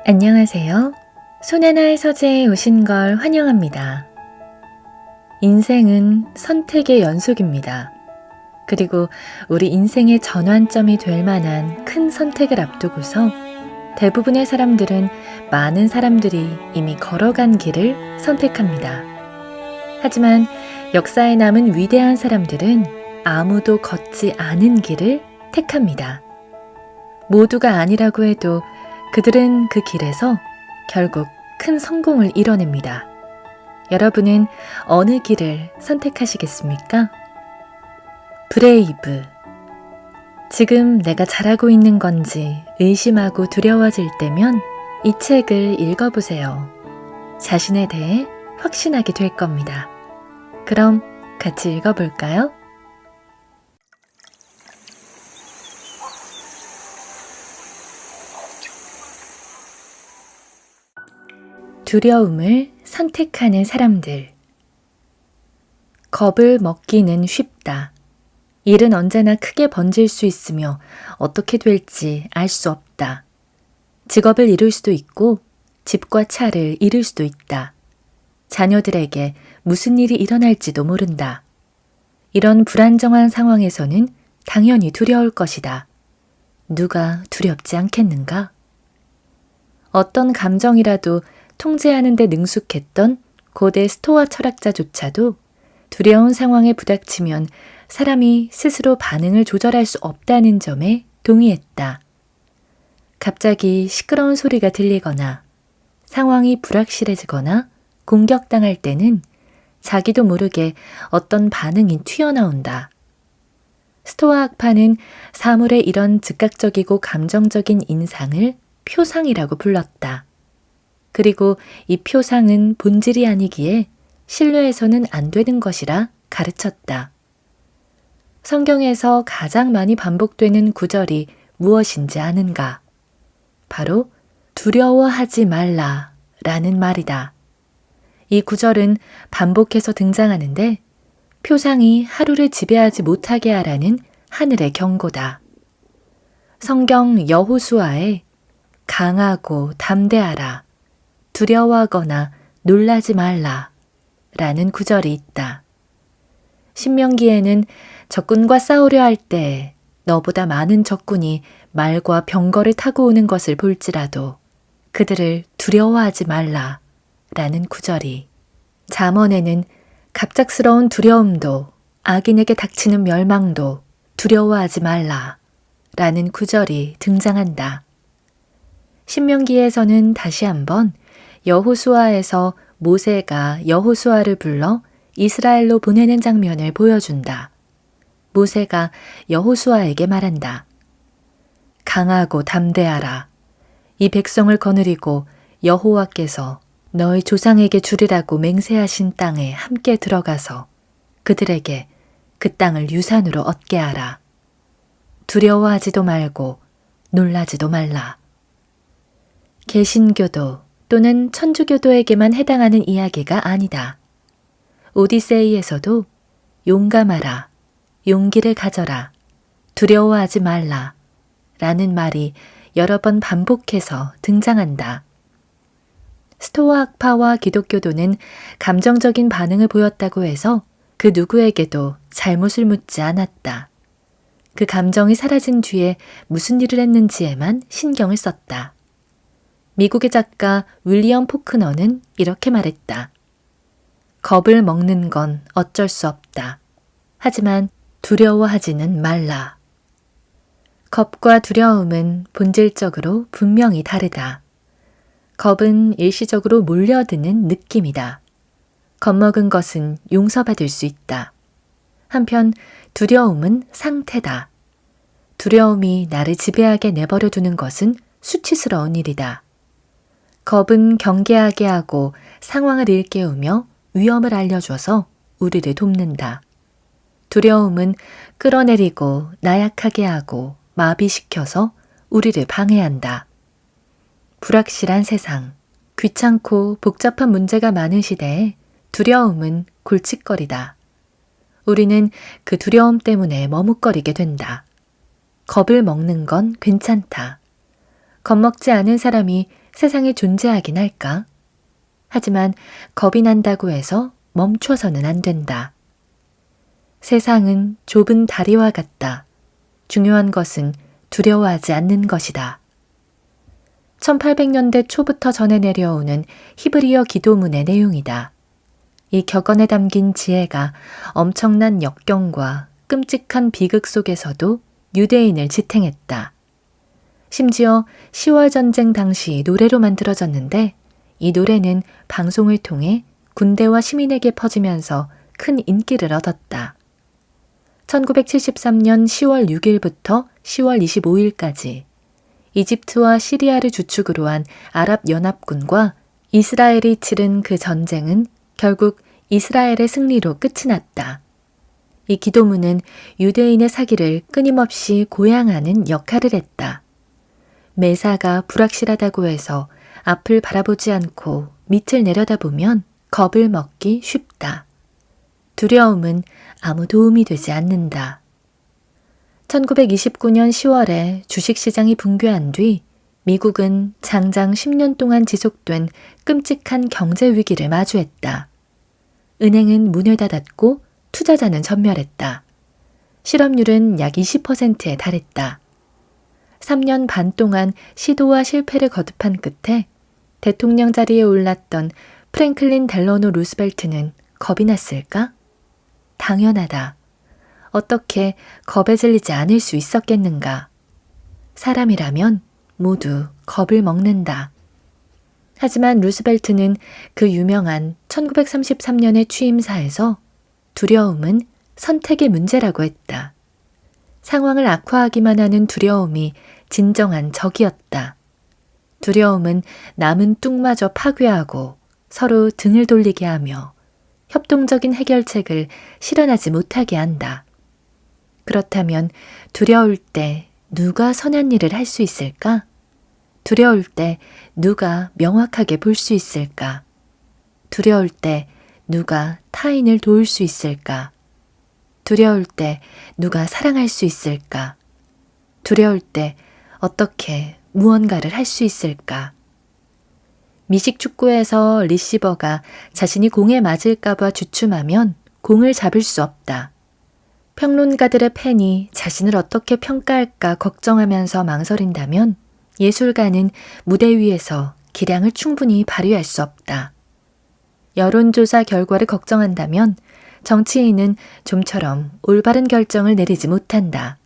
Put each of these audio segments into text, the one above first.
안녕하세요. 손하나의 서재에 오신 걸 환영합니다. 인생은 선택의 연속입니다. 그리고 우리 인생의 전환점이 될 만한 큰 선택을 앞두고서 대부분의 사람들은 많은 사람들이 이미 걸어간 길을 선택합니다. 하지만 역사에 남은 위대한 사람들은 아무도 걷지 않은 길을 택합니다. 모두가 아니라고 해도 그들은 그 길에서 결국 큰 성공을 이뤄냅니다. 여러분은 어느 길을 선택하시겠습니까? 브레이브. 지금 내가 잘하고 있는 건지 의심하고 두려워질 때면 이 책을 읽어보세요. 자신에 대해 확신하게 될 겁니다. 그럼 같이 읽어볼까요? 두려움을 선택하는 사람들. 겁을 먹기는 쉽다. 일은 언제나 크게 번질 수 있으며 어떻게 될지 알 수 없다. 직업을 잃을 수도 있고 집과 차를 잃을 수도 있다. 자녀들에게 무슨 일이 일어날지도 모른다. 이런 불안정한 상황에서는 당연히 두려울 것이다. 누가 두렵지 않겠는가? 어떤 감정이라도 통제하는 데 능숙했던 고대 스토아 철학자조차도 두려운 상황에 부닥치면 사람이 스스로 반응을 조절할 수 없다는 점에 동의했다. 갑자기 시끄러운 소리가 들리거나 상황이 불확실해지거나 공격당할 때는 자기도 모르게 어떤 반응이 튀어나온다. 스토아 학파는 사물의 이런 즉각적이고 감정적인 인상을 표상이라고 불렀다. 그리고 이 표상은 본질이 아니기에 신뢰해서는 안 되는 것이라 가르쳤다. 성경에서 가장 많이 반복되는 구절이 무엇인지 아는가? 바로 두려워하지 말라 라는 말이다. 이 구절은 반복해서 등장하는데 표상이 하루를 지배하지 못하게 하라는 하늘의 경고다. 성경 여호수아에 강하고 담대하라, 두려워하거나 놀라지 말라 라는 구절이 있다. 신명기에는 적군과 싸우려 할 때 너보다 많은 적군이 말과 병거를 타고 오는 것을 볼지라도 그들을 두려워하지 말라 라는 구절이, 잠언에는 갑작스러운 두려움도 악인에게 닥치는 멸망도 두려워하지 말라 라는 구절이 등장한다. 신명기에서는 다시 한번 여호수아에서 모세가 여호수아를 불러 이스라엘로 보내는 장면을 보여준다. 모세가 여호수아에게 말한다. 강하고 담대하라. 이 백성을 거느리고 여호와께서 너희 조상에게 주리라고 맹세하신 땅에 함께 들어가서 그들에게 그 땅을 유산으로 얻게 하라. 두려워하지도 말고 놀라지도 말라. 개신교도 또는 천주교도에게만 해당하는 이야기가 아니다. 오디세이에서도 용감하라, 용기를 가져라, 두려워하지 말라 라는 말이 여러 번 반복해서 등장한다. 스토아 학파와 기독교도는 감정적인 반응을 보였다고 해서 그 누구에게도 잘못을 묻지 않았다. 그 감정이 사라진 뒤에 무슨 일을 했는지에만 신경을 썼다. 미국의 작가 윌리엄 포크너는 이렇게 말했다. 겁을 먹는 건 어쩔 수 없다. 하지만 두려워하지는 말라. 겁과 두려움은 본질적으로 분명히 다르다. 겁은 일시적으로 몰려드는 느낌이다. 겁먹은 것은 용서받을 수 있다. 한편 두려움은 상태다. 두려움이 나를 지배하게 내버려 두는 것은 수치스러운 일이다. 겁은 경계하게 하고 상황을 일깨우며 위험을 알려줘서 우리를 돕는다. 두려움은 끌어내리고 나약하게 하고 마비시켜서 우리를 방해한다. 불확실한 세상, 귀찮고 복잡한 문제가 많은 시대에 두려움은 골칫거리다. 우리는 그 두려움 때문에 머뭇거리게 된다. 겁을 먹는 건 괜찮다. 겁먹지 않은 사람이 세상에 존재하긴 할까? 하지만 겁이 난다고 해서 멈춰서는 안 된다. 세상은 좁은 다리와 같다. 중요한 것은 두려워하지 않는 것이다. 1800년대 초부터 전해 내려오는 히브리어 기도문의 내용이다. 이 격언에 담긴 지혜가 엄청난 역경과 끔찍한 비극 속에서도 유대인을 지탱했다. 심지어 10월 전쟁 당시 노래로 만들어졌는데 이 노래는 방송을 통해 군대와 시민에게 퍼지면서 큰 인기를 얻었다. 1973년 10월 6일부터 10월 25일까지 이집트와 시리아를 주축으로 한 아랍연합군과 이스라엘이 치른 그 전쟁은 결국 이스라엘의 승리로 끝이 났다. 이 기도문은 유대인의 사기를 끊임없이 고양하는 역할을 했다. 매사가 불확실하다고 해서 앞을 바라보지 않고 밑을 내려다보면 겁을 먹기 쉽다. 두려움은 아무 도움이 되지 않는다. 1929년 10월에 주식시장이 붕괴한 뒤 미국은 장장 10년 동안 지속된 끔찍한 경제 위기를 마주했다. 은행은 문을 닫았고 투자자는 전멸했다. 실업률은 약 20%에 달했다. 3년 반 동안 시도와 실패를 거듭한 끝에 대통령 자리에 올랐던 프랭클린 델러노 루스벨트는 겁이 났을까? 당연하다. 어떻게 겁에 질리지 않을 수 있었겠는가? 사람이라면 모두 겁을 먹는다. 하지만 루스벨트는 그 유명한 1933년의 취임사에서 두려움은 선택의 문제라고 했다. 상황을 악화하기만 하는 두려움이 진정한 적이었다. 두려움은 남은 뚝마저 파괴하고 서로 등을 돌리게 하며 협동적인 해결책을 실현하지 못하게 한다. 그렇다면 두려울 때 누가 선한 일을 할 수 있을까? 두려울 때 누가 명확하게 볼 수 있을까? 두려울 때 누가 타인을 도울 수 있을까? 두려울 때 누가 사랑할 수 있을까? 두려울 때 어떻게 무언가를 할 수 있을까? 미식축구에서 리시버가 자신이 공에 맞을까봐 주춤하면 공을 잡을 수 없다. 평론가들의 팬이 자신을 어떻게 평가할까 걱정하면서 망설인다면 예술가는 무대 위에서 기량을 충분히 발휘할 수 없다. 여론조사 결과를 걱정한다면 정치인은 좀처럼 올바른 결정을 내리지 못한다.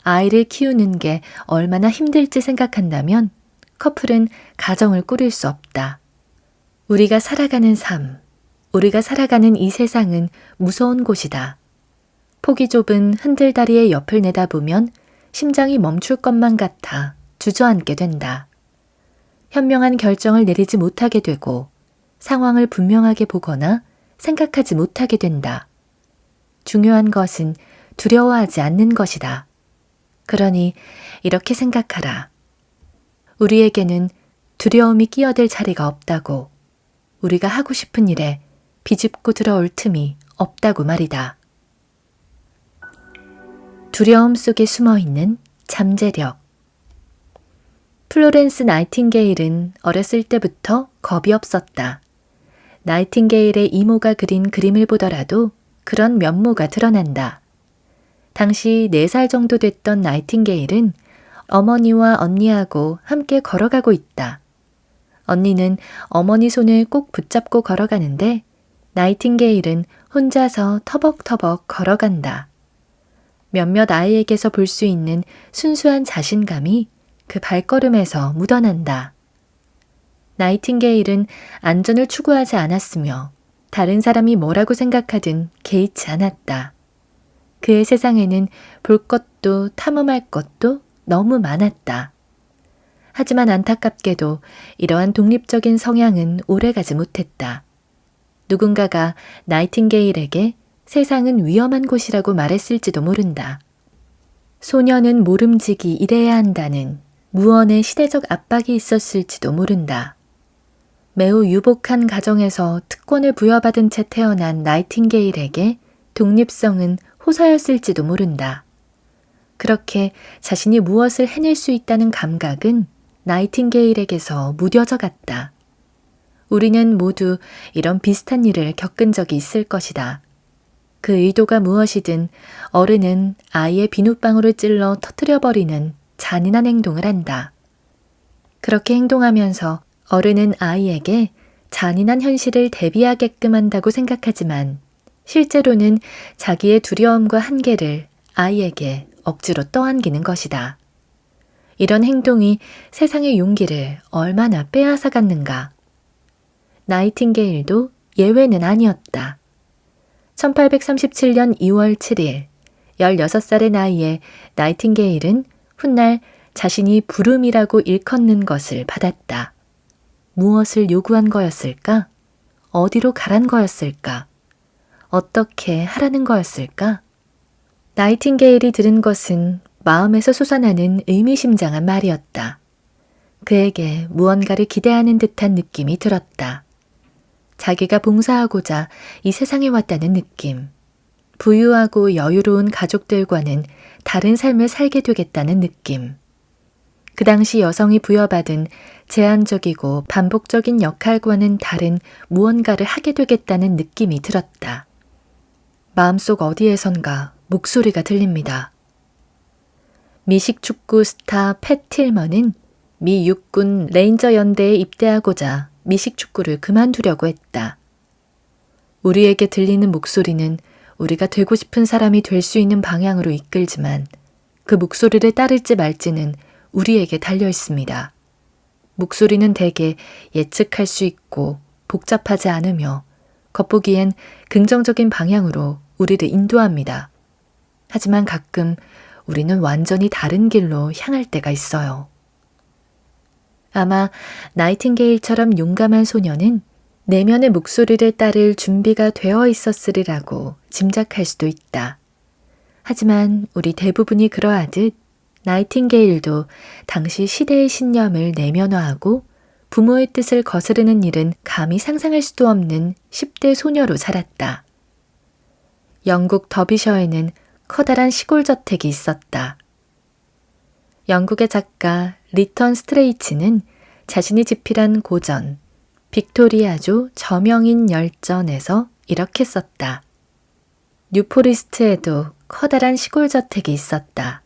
아이를 키우는 게 얼마나 힘들지 생각한다면 커플은 가정을 꾸릴 수 없다. 우리가 살아가는 삶, 우리가 살아가는 이 세상은 무서운 곳이다. 폭이 좁은 흔들다리의 옆을 내다보면 심장이 멈출 것만 같아 주저앉게 된다. 현명한 결정을 내리지 못하게 되고 상황을 분명하게 보거나 생각하지 못하게 된다. 중요한 것은 두려워하지 않는 것이다. 그러니 이렇게 생각하라. 우리에게는 두려움이 끼어들 자리가 없다고. 우리가 하고 싶은 일에 비집고 들어올 틈이 없다고 말이다. 두려움 속에 숨어있는 잠재력. 플로렌스 나이팅게일은 어렸을 때부터 겁이 없었다. 나이팅게일의 이모가 그린 그림을 보더라도 그런 면모가 드러난다. 당시 4살 정도 됐던 나이팅게일은 어머니와 언니하고 함께 걸어가고 있다. 언니는 어머니 손을 꼭 붙잡고 걸어가는데 나이팅게일은 혼자서 터벅터벅 걸어간다. 몇몇 아이에게서 볼 수 있는 순수한 자신감이 그 발걸음에서 묻어난다. 나이팅게일은 안전을 추구하지 않았으며 다른 사람이 뭐라고 생각하든 개의치 않았다. 그의 세상에는 볼 것도 탐험할 것도 너무 많았다. 하지만 안타깝게도 이러한 독립적인 성향은 오래가지 못했다. 누군가가 나이팅게일에게 세상은 위험한 곳이라고 말했을지도 모른다. 소녀는 모름지기 일해야 한다는 무언의 시대적 압박이 있었을지도 모른다. 매우 유복한 가정에서 특권을 부여받은 채 태어난 나이팅게일에게 독립성은 호사였을지도 모른다. 그렇게 자신이 무엇을 해낼 수 있다는 감각은 나이팅게일에게서 무뎌져 갔다. 우리는 모두 이런 비슷한 일을 겪은 적이 있을 것이다. 그 의도가 무엇이든 어른은 아이의 비눗방울을 찔러 터뜨려버리는 잔인한 행동을 한다. 그렇게 행동하면서 어른은 아이에게 잔인한 현실을 대비하게끔 한다고 생각하지만 실제로는 자기의 두려움과 한계를 아이에게 억지로 떠안기는 것이다. 이런 행동이 세상의 용기를 얼마나 빼앗아갔는가. 나이팅게일도 예외는 아니었다. 1837년 2월 7일, 16살의 나이에 나이팅게일은 훗날 자신이 부름이라고 일컫는 것을 받았다. 무엇을 요구한 거였을까? 어디로 가란 거였을까? 어떻게 하라는 거였을까? 나이팅게일이 들은 것은 마음에서 솟아나는 의미심장한 말이었다. 그에게 무언가를 기대하는 듯한 느낌이 들었다. 자기가 봉사하고자 이 세상에 왔다는 느낌. 부유하고 여유로운 가족들과는 다른 삶을 살게 되겠다는 느낌. 그 당시 여성이 부여받은 제한적이고 반복적인 역할과는 다른 무언가를 하게 되겠다는 느낌이 들었다. 마음속 어디에선가 목소리가 들립니다. 미식축구 스타 팻 틸먼은 미 육군 레인저 연대에 입대하고자 미식축구를 그만두려고 했다. 우리에게 들리는 목소리는 우리가 되고 싶은 사람이 될 수 있는 방향으로 이끌지만 그 목소리를 따를지 말지는 우리에게 달려 있습니다. 목소리는 대개 예측할 수 있고 복잡하지 않으며 겉보기엔 긍정적인 방향으로 우리를 인도합니다. 하지만 가끔 우리는 완전히 다른 길로 향할 때가 있어요. 아마 나이팅게일처럼 용감한 소녀는 내면의 목소리를 따를 준비가 되어 있었으리라고 짐작할 수도 있다. 하지만 우리 대부분이 그러하듯 나이팅게일도 당시 시대의 신념을 내면화하고 부모의 뜻을 거스르는 일은 감히 상상할 수도 없는 10대 소녀로 자랐다. 영국 더비셔에는 커다란 시골 저택이 있었다. 영국의 작가 리턴 스트레이치는 자신이 집필한 고전 빅토리아조 저명인 열전에서 이렇게 썼다. 뉴포리스트에도 커다란 시골 저택이 있었다.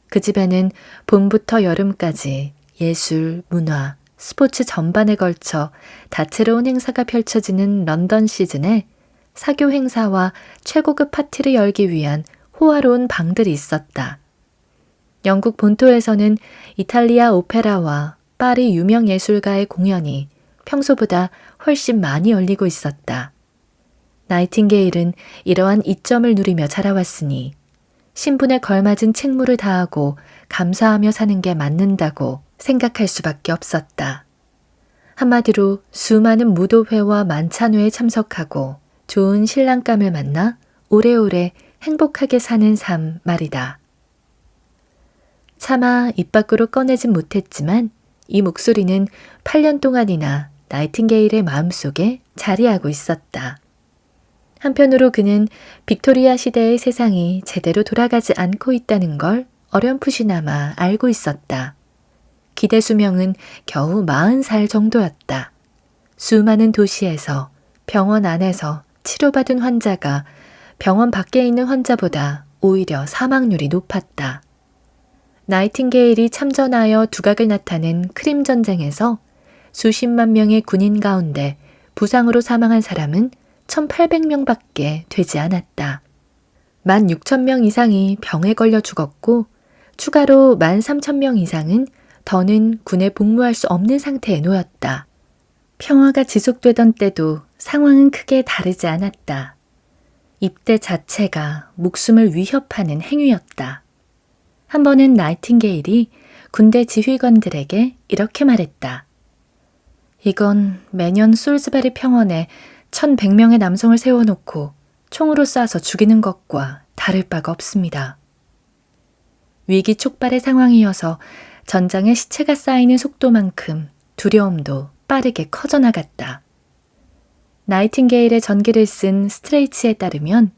그 집에는 봄부터 여름까지 예술, 문화, 스포츠 전반에 걸쳐 다채로운 행사가 펼쳐지는 런던 시즌에 사교 행사와 최고급 파티를 열기 위한 호화로운 방들이 있었다. 영국 본토에서는 이탈리아 오페라와 파리 유명 예술가의 공연이 평소보다 훨씬 많이 열리고 있었다. 나이팅게일은 이러한 이점을 누리며 자라왔으니 신분에 걸맞은 책무를 다하고 감사하며 사는 게 맞는다고 생각할 수밖에 없었다. 한마디로 수많은 무도회와 만찬회에 참석하고 좋은 신랑감을 만나 오래오래 행복하게 사는 삶 말이다. 차마 입 밖으로 꺼내진 못했지만 이 목소리는 8년 동안이나 나이팅게일의 마음속에 자리하고 있었다. 한편으로 그는 빅토리아 시대의 세상이 제대로 돌아가지 않고 있다는 걸 어렴풋이나마 알고 있었다. 기대 수명은 겨우 40살 정도였다. 수많은 도시에서 병원 안에서 치료받은 환자가 병원 밖에 있는 환자보다 오히려 사망률이 높았다. 나이팅게일이 참전하여 두각을 나타낸 크림 전쟁에서 수십만 명의 군인 가운데 부상으로 사망한 사람은 1,800명밖에 되지 않았다. 16,000명 이상이 병에 걸려 죽었고 추가로 13,000명 이상은 더는 군에 복무할 수 없는 상태에 놓였다. 평화가 지속되던 때도 상황은 크게 다르지 않았다. 입대 자체가 목숨을 위협하는 행위였다. 한 번은 나이팅게일이 군대 지휘관들에게 이렇게 말했다. 이건 매년 솔즈베리 평원에 1,100명의 남성을 세워놓고 총으로 쏴서 죽이는 것과 다를 바가 없습니다. 위기 촉발의 상황이어서 전장에 시체가 쌓이는 속도만큼 두려움도 빠르게 커져나갔다. 나이팅게일의 전기를 쓴 스트레이치에 따르면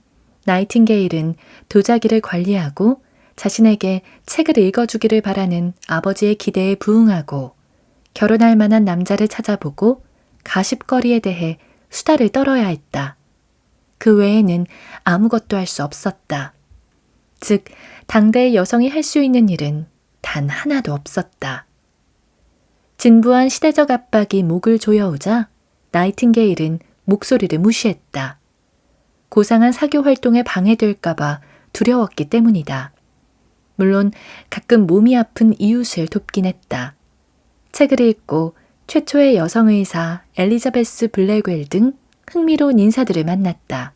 나이팅게일은 도자기를 관리하고 자신에게 책을 읽어주기를 바라는 아버지의 기대에 부응하고 결혼할 만한 남자를 찾아보고 가십거리에 대해 수다를 떨어야 했다. 그 외에는 아무것도 할 수 없었다. 즉, 당대의 여성이 할 수 있는 일은 단 하나도 없었다. 진부한 시대적 압박이 목을 조여오자 나이팅게일은 목소리를 무시했다. 고상한 사교 활동에 방해될까봐 두려웠기 때문이다. 물론 가끔 몸이 아픈 이웃을 돕긴 했다. 책을 읽고 최초의 여성의사 엘리자베스 블랙웰 등 흥미로운 인사들을 만났다.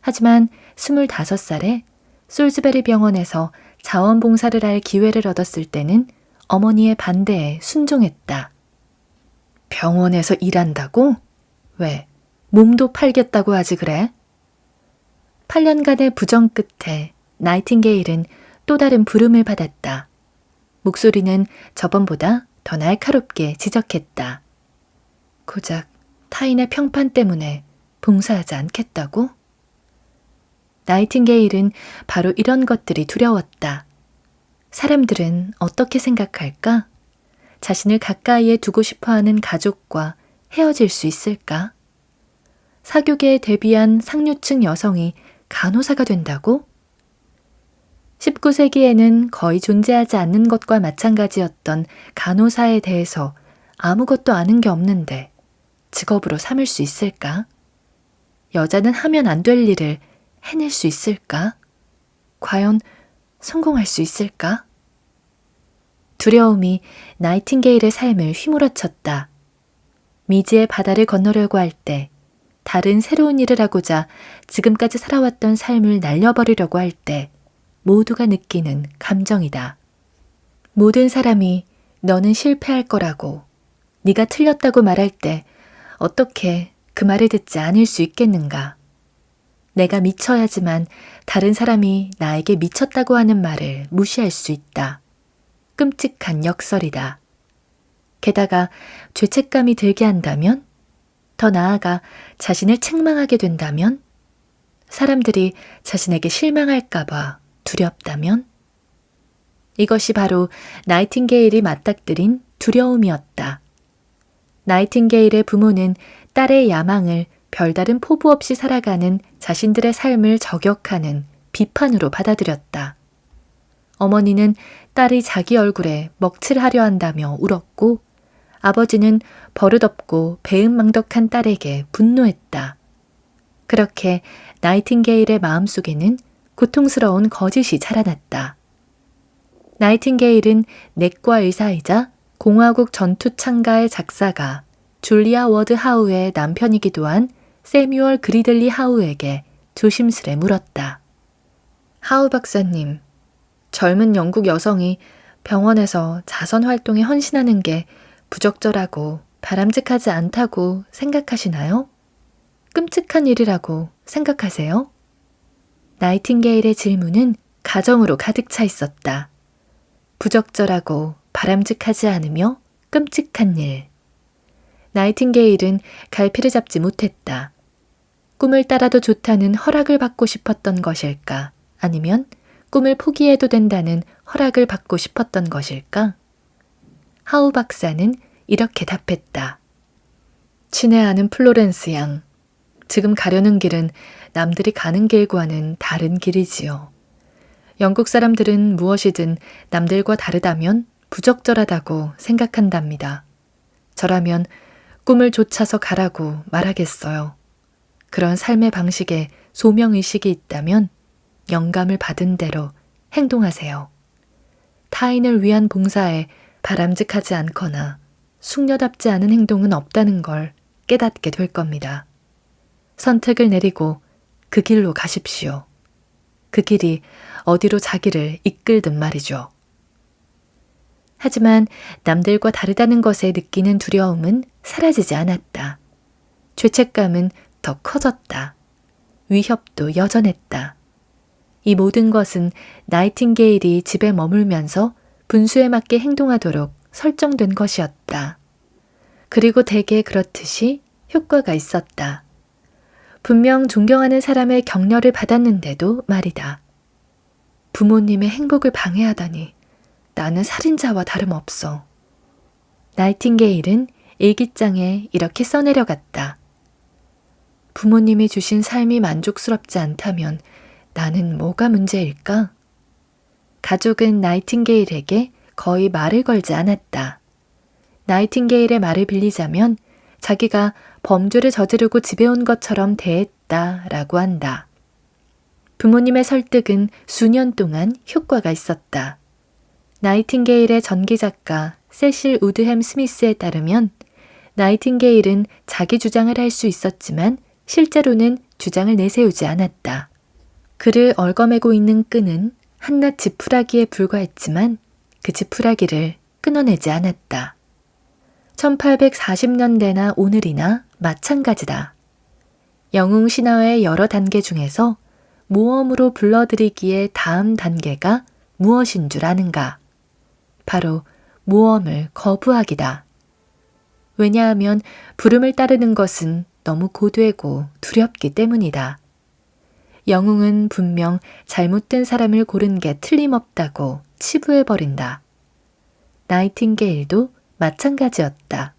하지만 25살에 솔즈베리 병원에서 자원봉사를 할 기회를 얻었을 때는 어머니의 반대에 순종했다. 병원에서 일한다고? 왜? 몸도 팔겠다고 하지 그래? 8년간의 부정 끝에 나이팅게일은 또 다른 부름을 받았다. 목소리는 저번보다 더 날카롭게 지적했다. 고작 타인의 평판 때문에 봉사하지 않겠다고? 나이팅게일은 바로 이런 것들이 두려웠다. 사람들은 어떻게 생각할까? 자신을 가까이에 두고 싶어하는 가족과 헤어질 수 있을까? 사교계에 데뷔한 상류층 여성이 간호사가 된다고? 19세기에는 거의 존재하지 않는 것과 마찬가지였던 간호사에 대해서 아무것도 아는 게 없는데 직업으로 삼을 수 있을까? 여자는 하면 안 될 일을 해낼 수 있을까? 과연 성공할 수 있을까? 두려움이 나이팅게일의 삶을 휘몰아쳤다. 미지의 바다를 건너려고 할 때, 다른 새로운 일을 하고자 지금까지 살아왔던 삶을 날려버리려고 할 때 모두가 느끼는 감정이다. 모든 사람이 너는 실패할 거라고, 네가 틀렸다고 말할 때 어떻게 그 말을 듣지 않을 수 있겠는가? 내가 미쳐야지만 다른 사람이 나에게 미쳤다고 하는 말을 무시할 수 있다. 끔찍한 역설이다. 게다가 죄책감이 들게 한다면? 더 나아가 자신을 책망하게 된다면? 사람들이 자신에게 실망할까봐 두렵다면? 이것이 바로 나이팅게일이 맞닥뜨린 두려움이었다. 나이팅게일의 부모는 딸의 야망을 별다른 포부 없이 살아가는 자신들의 삶을 저격하는 비판으로 받아들였다. 어머니는 딸이 자기 얼굴에 먹칠을 하려 한다며 울었고 아버지는 버릇없고 배은망덕한 딸에게 분노했다. 그렇게 나이팅게일의 마음속에는 고통스러운 거짓이 자라났다. 나이팅게일은 내과 의사이자 공화국 전투 창가의 작사가 줄리아 워드 하우의 남편이기도 한 세뮤얼 그리들리 하우에게 조심스레 물었다. 하우 박사님, 젊은 영국 여성이 병원에서 자선 활동에 헌신하는 게 부적절하고 바람직하지 않다고 생각하시나요? 끔찍한 일이라고 생각하세요? 나이팅게일의 질문은 가정으로 가득 차 있었다. 부적절하고 바람직하지 않으며 끔찍한 일. 나이팅게일은 갈피를 잡지 못했다. 꿈을 따라도 좋다는 허락을 받고 싶었던 것일까? 아니면 꿈을 포기해도 된다는 허락을 받고 싶었던 것일까? 하우 박사는 이렇게 답했다. 친애하는 플로렌스 양, 지금 가려는 길은 남들이 가는 길과는 다른 길이지요. 영국 사람들은 무엇이든 남들과 다르다면 부적절하다고 생각한답니다. 저라면 꿈을 좇아서 가라고 말하겠어요. 그런 삶의 방식에 소명의식이 있다면 영감을 받은 대로 행동하세요. 타인을 위한 봉사에 바람직하지 않거나 숙녀답지 않은 행동은 없다는 걸 깨닫게 될 겁니다. 선택을 내리고 그 길로 가십시오. 그 길이 어디로 자기를 이끌든 말이죠. 하지만 남들과 다르다는 것에 느끼는 두려움은 사라지지 않았다. 죄책감은 더 커졌다. 위협도 여전했다. 이 모든 것은 나이팅게일이 집에 머물면서 분수에 맞게 행동하도록 설정된 것이었다. 그리고 대개 그렇듯이 효과가 있었다. 분명 존경하는 사람의 격려를 받았는데도 말이다. 부모님의 행복을 방해하다니 나는 살인자와 다름없어. 나이팅게일은 일기장에 이렇게 써내려갔다. 부모님이 주신 삶이 만족스럽지 않다면 나는 뭐가 문제일까? 가족은 나이팅게일에게 거의 말을 걸지 않았다. 나이팅게일의 말을 빌리자면 자기가 범죄를 저지르고 집에 온 것처럼 대했다라고 한다. 부모님의 설득은 수년 동안 효과가 있었다. 나이팅게일의 전기작가 세실 우드햄 스미스에 따르면 나이팅게일은 자기 주장을 할 수 있었지만 실제로는 주장을 내세우지 않았다. 그를 얽어매고 있는 끈은 한낱 지푸라기에 불과했지만 그 지푸라기를 끊어내지 않았다. 1840년대나 오늘이나 마찬가지다. 영웅 신화의 여러 단계 중에서 모험으로 불러들이기에 다음 단계가 무엇인 줄 아는가? 바로 모험을 거부하기다. 왜냐하면 부름을 따르는 것은 너무 고되고 두렵기 때문이다. 영웅은 분명 잘못된 사람을 고른 게 틀림없다고 치부해버린다. 나이팅게일도 마찬가지였다.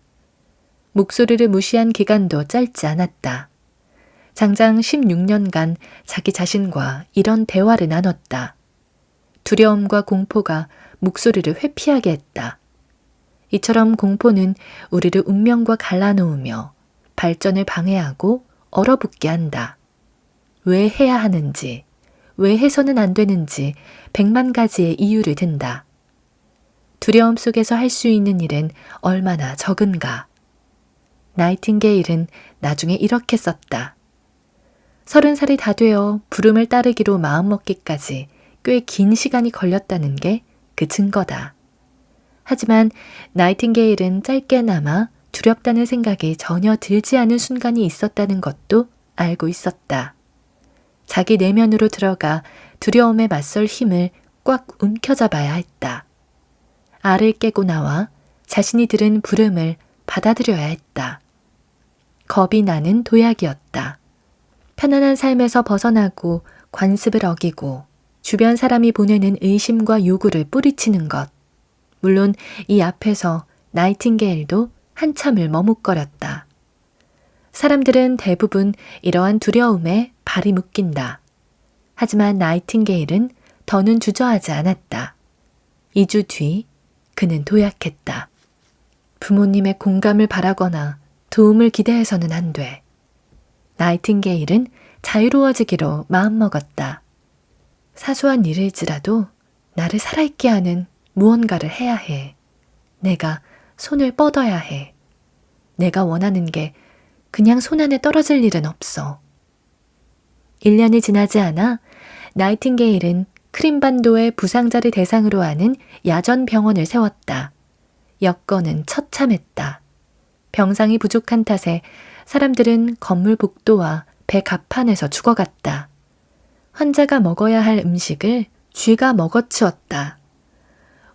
목소리를 무시한 기간도 짧지 않았다. 장장 16년간 자기 자신과 이런 대화를 나눴다. 두려움과 공포가 목소리를 회피하게 했다. 이처럼 공포는 우리를 운명과 갈라놓으며 발전을 방해하고 얼어붙게 한다. 왜 해야 하는지, 왜 해서는 안 되는지 100만 가지의 이유를 든다. 두려움 속에서 할 수 있는 일은 얼마나 적은가. 나이팅게일은 나중에 이렇게 썼다. 30살이 다 되어 부름을 따르기로 마음먹기까지 꽤 긴 시간이 걸렸다는 게 그 증거다. 하지만 나이팅게일은 짧게나마 두렵다는 생각이 전혀 들지 않은 순간이 있었다는 것도 알고 있었다. 자기 내면으로 들어가 두려움에 맞설 힘을 꽉 움켜잡아야 했다. 알을 깨고 나와 자신이 들은 부름을 받아들여야 했다. 겁이 나는 도약이었다. 편안한 삶에서 벗어나고 관습을 어기고 주변 사람이 보내는 의심과 요구를 뿌리치는 것. 물론 이 앞에서 나이팅게일도 한참을 머뭇거렸다. 사람들은 대부분 이러한 두려움에 발이 묶인다. 하지만 나이팅게일은 더는 주저하지 않았다. 2주 뒤 그는 도약했다. 부모님의 공감을 바라거나 도움을 기대해서는 안 돼. 나이팅게일은 자유로워지기로 마음먹었다. 사소한 일일지라도 나를 살아있게 하는 무언가를 해야 해. 내가 손을 뻗어야 해. 내가 원하는 게 그냥 손안에 떨어질 일은 없어. 1년이 지나지 않아 나이팅게일은 크림반도의 부상자를 대상으로 하는 야전 병원을 세웠다. 여건은 처참했다. 병상이 부족한 탓에 사람들은 건물 복도와 배 갑판에서 죽어갔다. 환자가 먹어야 할 음식을 쥐가 먹어치웠다.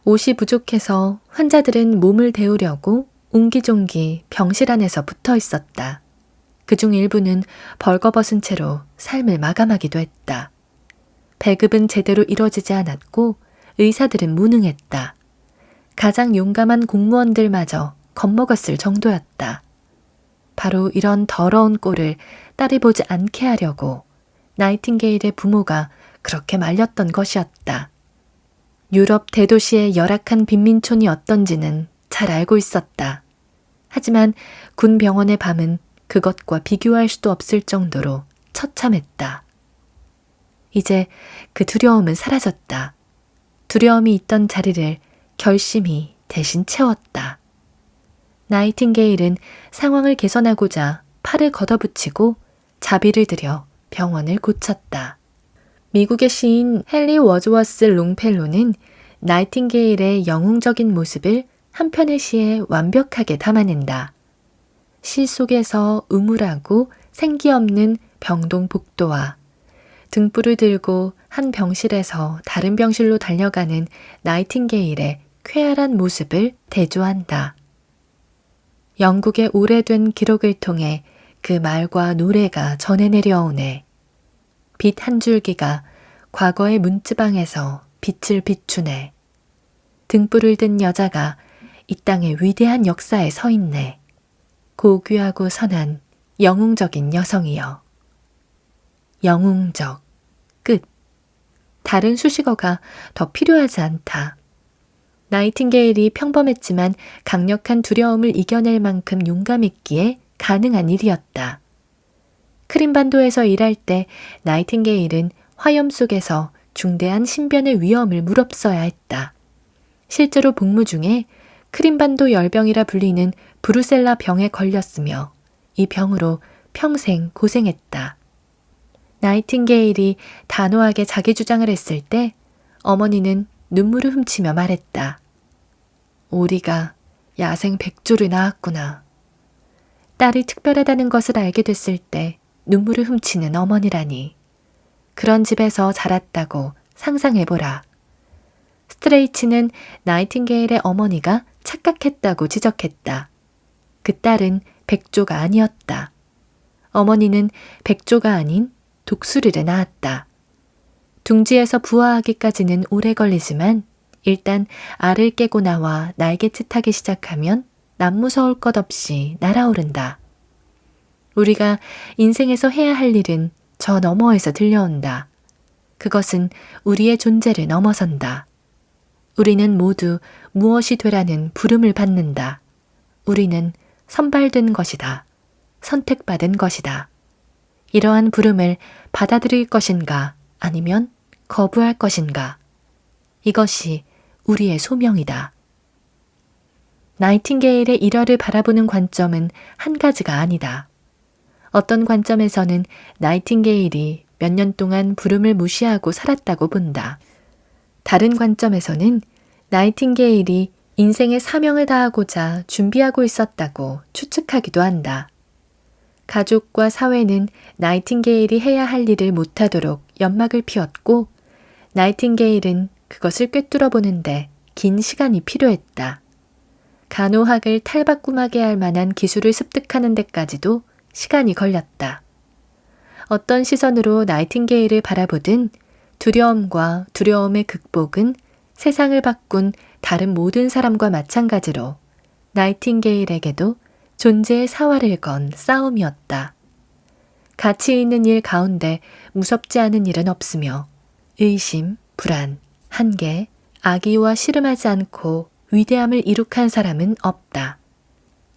옷이 부족해서 환자들은 몸을 데우려고 옹기종기 병실 안에서 붙어 있었다. 그중 일부는 벌거벗은 채로 삶을 마감하기도 했다. 배급은 제대로 이뤄지지 않았고 의사들은 무능했다. 가장 용감한 공무원들마저 겁먹었을 정도였다. 바로 이런 더러운 꼴을 딸이 보지 않게 하려고 나이팅게일의 부모가 그렇게 말렸던 것이었다. 유럽 대도시의 열악한 빈민촌이 어떤지는 잘 알고 있었다. 하지만 군 병원의 밤은 그것과 비교할 수도 없을 정도로 처참했다. 이제 그 두려움은 사라졌다. 두려움이 있던 자리를 결심이 대신 채웠다. 나이팅게일은 상황을 개선하고자 팔을 걷어붙이고 자비를 들여 병원을 고쳤다. 미국의 시인 헨리 워즈워스 롱펠로는 나이팅게일의 영웅적인 모습을 한 편의 시에 완벽하게 담아낸다. 시 속에서 우물하고 생기 없는 병동 복도와 등불을 들고 한 병실에서 다른 병실로 달려가는 나이팅게일의 쾌활한 모습을 대조한다. 영국의 오래된 기록을 통해 그 말과 노래가 전해 내려오네. 빛 한 줄기가 과거의 문지방에서 빛을 비추네. 등불을 든 여자가 이 땅의 위대한 역사에 서 있네. 고귀하고 선한 영웅적인 여성이여. 영웅적. 끝. 다른 수식어가 더 필요하지 않다. 나이팅게일이 평범했지만 강력한 두려움을 이겨낼 만큼 용감했기에 가능한 일이었다. 크림반도에서 일할 때 나이팅게일은 화염 속에서 중대한 신변의 위험을 무릅써야 했다. 실제로 복무 중에 크림반도 열병이라 불리는 브루셀라 병에 걸렸으며 이 병으로 평생 고생했다. 나이팅게일이 단호하게 자기 주장을 했을 때 어머니는 눈물을 훔치며 말했다. 우리가 야생 백조를 낳았구나. 딸이 특별하다는 것을 알게 됐을 때 눈물을 훔치는 어머니라니. 그런 집에서 자랐다고 상상해보라. 스트레이치는 나이팅게일의 어머니가 착각했다고 지적했다. 그 딸은 백조가 아니었다. 어머니는 백조가 아닌 독수리를 낳았다. 둥지에서 부화하기까지는 오래 걸리지만 일단 알을 깨고 나와 날갯짓하기 시작하면 남 무서울 것 없이 날아오른다. 우리가 인생에서 해야 할 일은 저 너머에서 들려온다. 그것은 우리의 존재를 넘어선다. 우리는 모두 무엇이 되라는 부름을 받는다. 우리는 선발된 것이다. 선택받은 것이다. 이러한 부름을 받아들일 것인가 아니면 거부할 것인가. 이것이 우리의 소명이다. 나이팅게일의 일화를 바라보는 관점은 한 가지가 아니다. 어떤 관점에서는 나이팅게일이 몇 년 동안 부름을 무시하고 살았다고 본다. 다른 관점에서는 나이팅게일이 인생의 사명을 다하고자 준비하고 있었다고 추측하기도 한다. 가족과 사회는 나이팅게일이 해야 할 일을 못하도록 연막을 피웠고 나이팅게일은 그것을 꿰뚫어 보는데 긴 시간이 필요했다. 간호학을 탈바꿈하게 할 만한 기술을 습득하는 데까지도 시간이 걸렸다. 어떤 시선으로 나이팅게일을 바라보든 두려움과 두려움의 극복은 세상을 바꾼 다른 모든 사람과 마찬가지로 나이팅게일에게도 존재의 사활을 건 싸움이었다. 가치 있는 일 가운데 무섭지 않은 일은 없으며 의심, 불안, 한계, 악의와 씨름하지 않고 위대함을 이룩한 사람은 없다.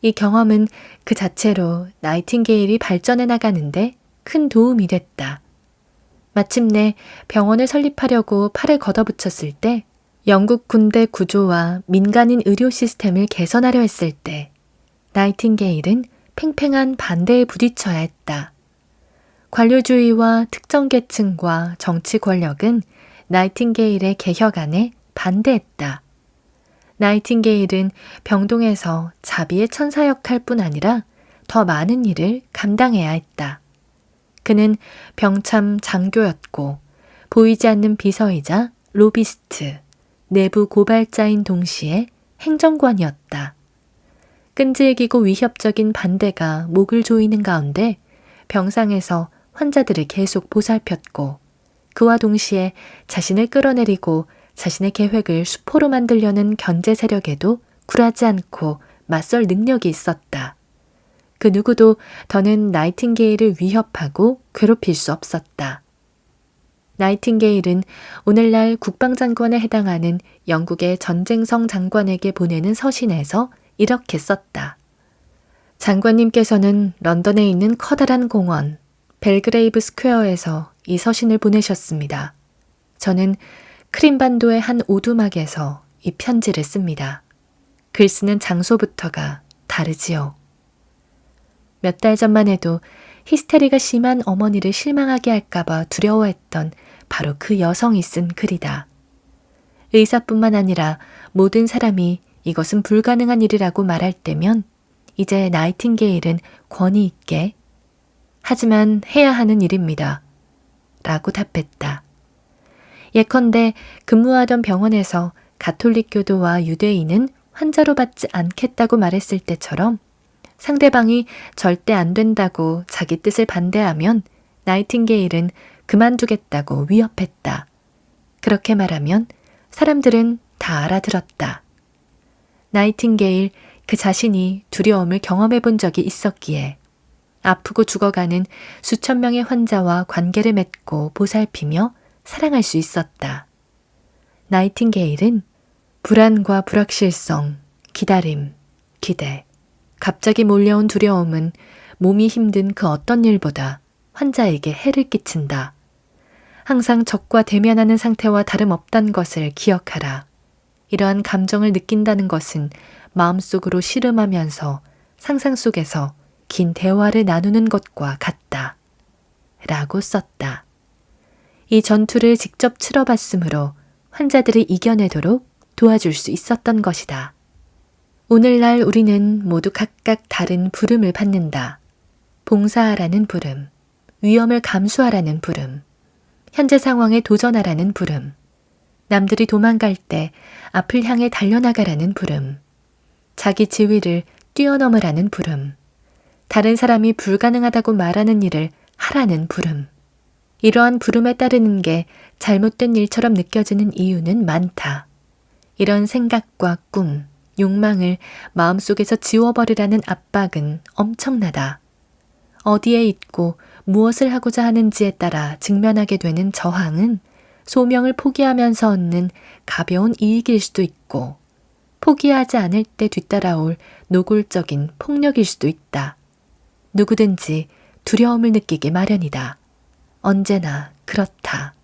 이 경험은 그 자체로 나이팅게일이 발전해 나가는데 큰 도움이 됐다. 마침내 병원을 설립하려고 팔을 걷어붙였을 때 영국 군대 구조와 민간인 의료 시스템을 개선하려 했을 때 나이팅게일은 팽팽한 반대에 부딪혀야 했다. 관료주의와 특정 계층과 정치 권력은 나이팅게일의 개혁안에 반대했다. 나이팅게일은 병동에서 자비의 천사 역할 뿐 아니라 더 많은 일을 감당해야 했다. 그는 병참 장교였고 보이지 않는 비서이자 로비스트, 내부 고발자인 동시에 행정관이었다. 끈질기고 위협적인 반대가 목을 조이는 가운데 병상에서 환자들을 계속 보살폈고 그와 동시에 자신을 끌어내리고 자신의 계획을 수포로 만들려는 견제 세력에도 굴하지 않고 맞설 능력이 있었다. 그 누구도 더는 나이팅게일을 위협하고 괴롭힐 수 없었다. 나이팅게일은 오늘날 국방장관에 해당하는 영국의 전쟁성 장관에게 보내는 서신에서 이렇게 썼다. 장관님께서는 런던에 있는 커다란 공원, 벨그레이브 스퀘어에서 이 서신을 보내셨습니다. 저는 크림반도의 한 오두막에서 이 편지를 씁니다. 글 쓰는 장소부터가 다르지요. 몇 달 전만 해도 히스테리가 심한 어머니를 실망하게 할까봐 두려워했던 바로 그 여성이 쓴 글이다. 의사뿐만 아니라 모든 사람이 이것은 불가능한 일이라고 말할 때면 이제 나이팅게일은 권위 있게 하지만 해야 하는 일입니다. 라고 답했다. 예컨대 근무하던 병원에서 가톨릭 교도와 유대인은 환자로 받지 않겠다고 말했을 때처럼 상대방이 절대 안 된다고 자기 뜻을 반대하면 나이팅게일은 그만두겠다고 위협했다. 그렇게 말하면 사람들은 다 알아들었다. 나이팅게일 그 자신이 두려움을 경험해 본 적이 있었기에 아프고 죽어가는 수천 명의 환자와 관계를 맺고 보살피며 사랑할 수 있었다. 나이팅게일은 불안과 불확실성, 기다림, 기대, 갑자기 몰려온 두려움은 몸이 힘든 그 어떤 일보다 환자에게 해를 끼친다. 항상 적과 대면하는 상태와 다름없다는 것을 기억하라. 이러한 감정을 느낀다는 것은 마음속으로 씨름하면서 상상 속에서 긴 대화를 나누는 것과 같다. 라고 썼다. 이 전투를 직접 치러봤으므로 환자들이 이겨내도록 도와줄 수 있었던 것이다. 오늘날 우리는 모두 각각 다른 부름을 받는다. 봉사하라는 부름, 위험을 감수하라는 부름, 현재 상황에 도전하라는 부름, 남들이 도망갈 때 앞을 향해 달려나가라는 부름, 자기 지위를 뛰어넘으라는 부름, 다른 사람이 불가능하다고 말하는 일을 하라는 부름. 이러한 부름에 따르는 게 잘못된 일처럼 느껴지는 이유는 많다. 이런 생각과 꿈, 욕망을 마음속에서 지워버리라는 압박은 엄청나다. 어디에 있고 무엇을 하고자 하는지에 따라 직면하게 되는 저항은 소명을 포기하면서 얻는 가벼운 이익일 수도 있고 포기하지 않을 때 뒤따라올 노골적인 폭력일 수도 있다. 누구든지 두려움을 느끼기 마련이다. 언제나 그렇다.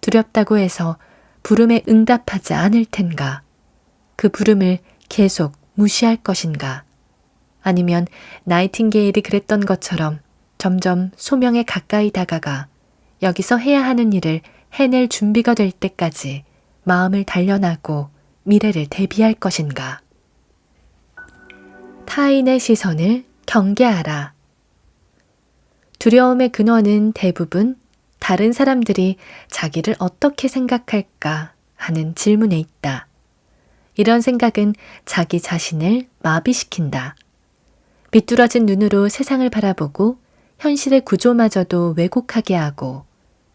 두렵다고 해서 부름에 응답하지 않을 텐가? 그 부름을 계속 무시할 것인가? 아니면 나이팅게일이 그랬던 것처럼 점점 소명에 가까이 다가가 여기서 해야 하는 일을 해낼 준비가 될 때까지 마음을 단련하고 미래를 대비할 것인가? 타인의 시선을 경계하라. 두려움의 근원은 대부분 다른 사람들이 자기를 어떻게 생각할까 하는 질문에 있다. 이런 생각은 자기 자신을 마비시킨다. 비뚤어진 눈으로 세상을 바라보고 현실의 구조마저도 왜곡하게 하고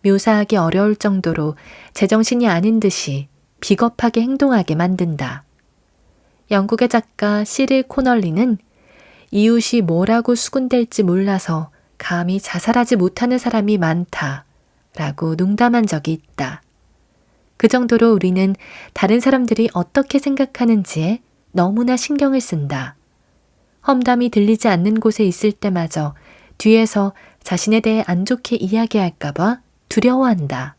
묘사하기 어려울 정도로 제정신이 아닌 듯이 비겁하게 행동하게 만든다. 영국의 작가 시릴 코널리는 이웃이 뭐라고 수군댈지 몰라서 감히 자살하지 못하는 사람이 많다라고 농담한 적이 있다. 그 정도로 우리는 다른 사람들이 어떻게 생각하는지에 너무나 신경을 쓴다. 험담이 들리지 않는 곳에 있을 때마저 뒤에서 자신에 대해 안 좋게 이야기할까봐 두려워한다.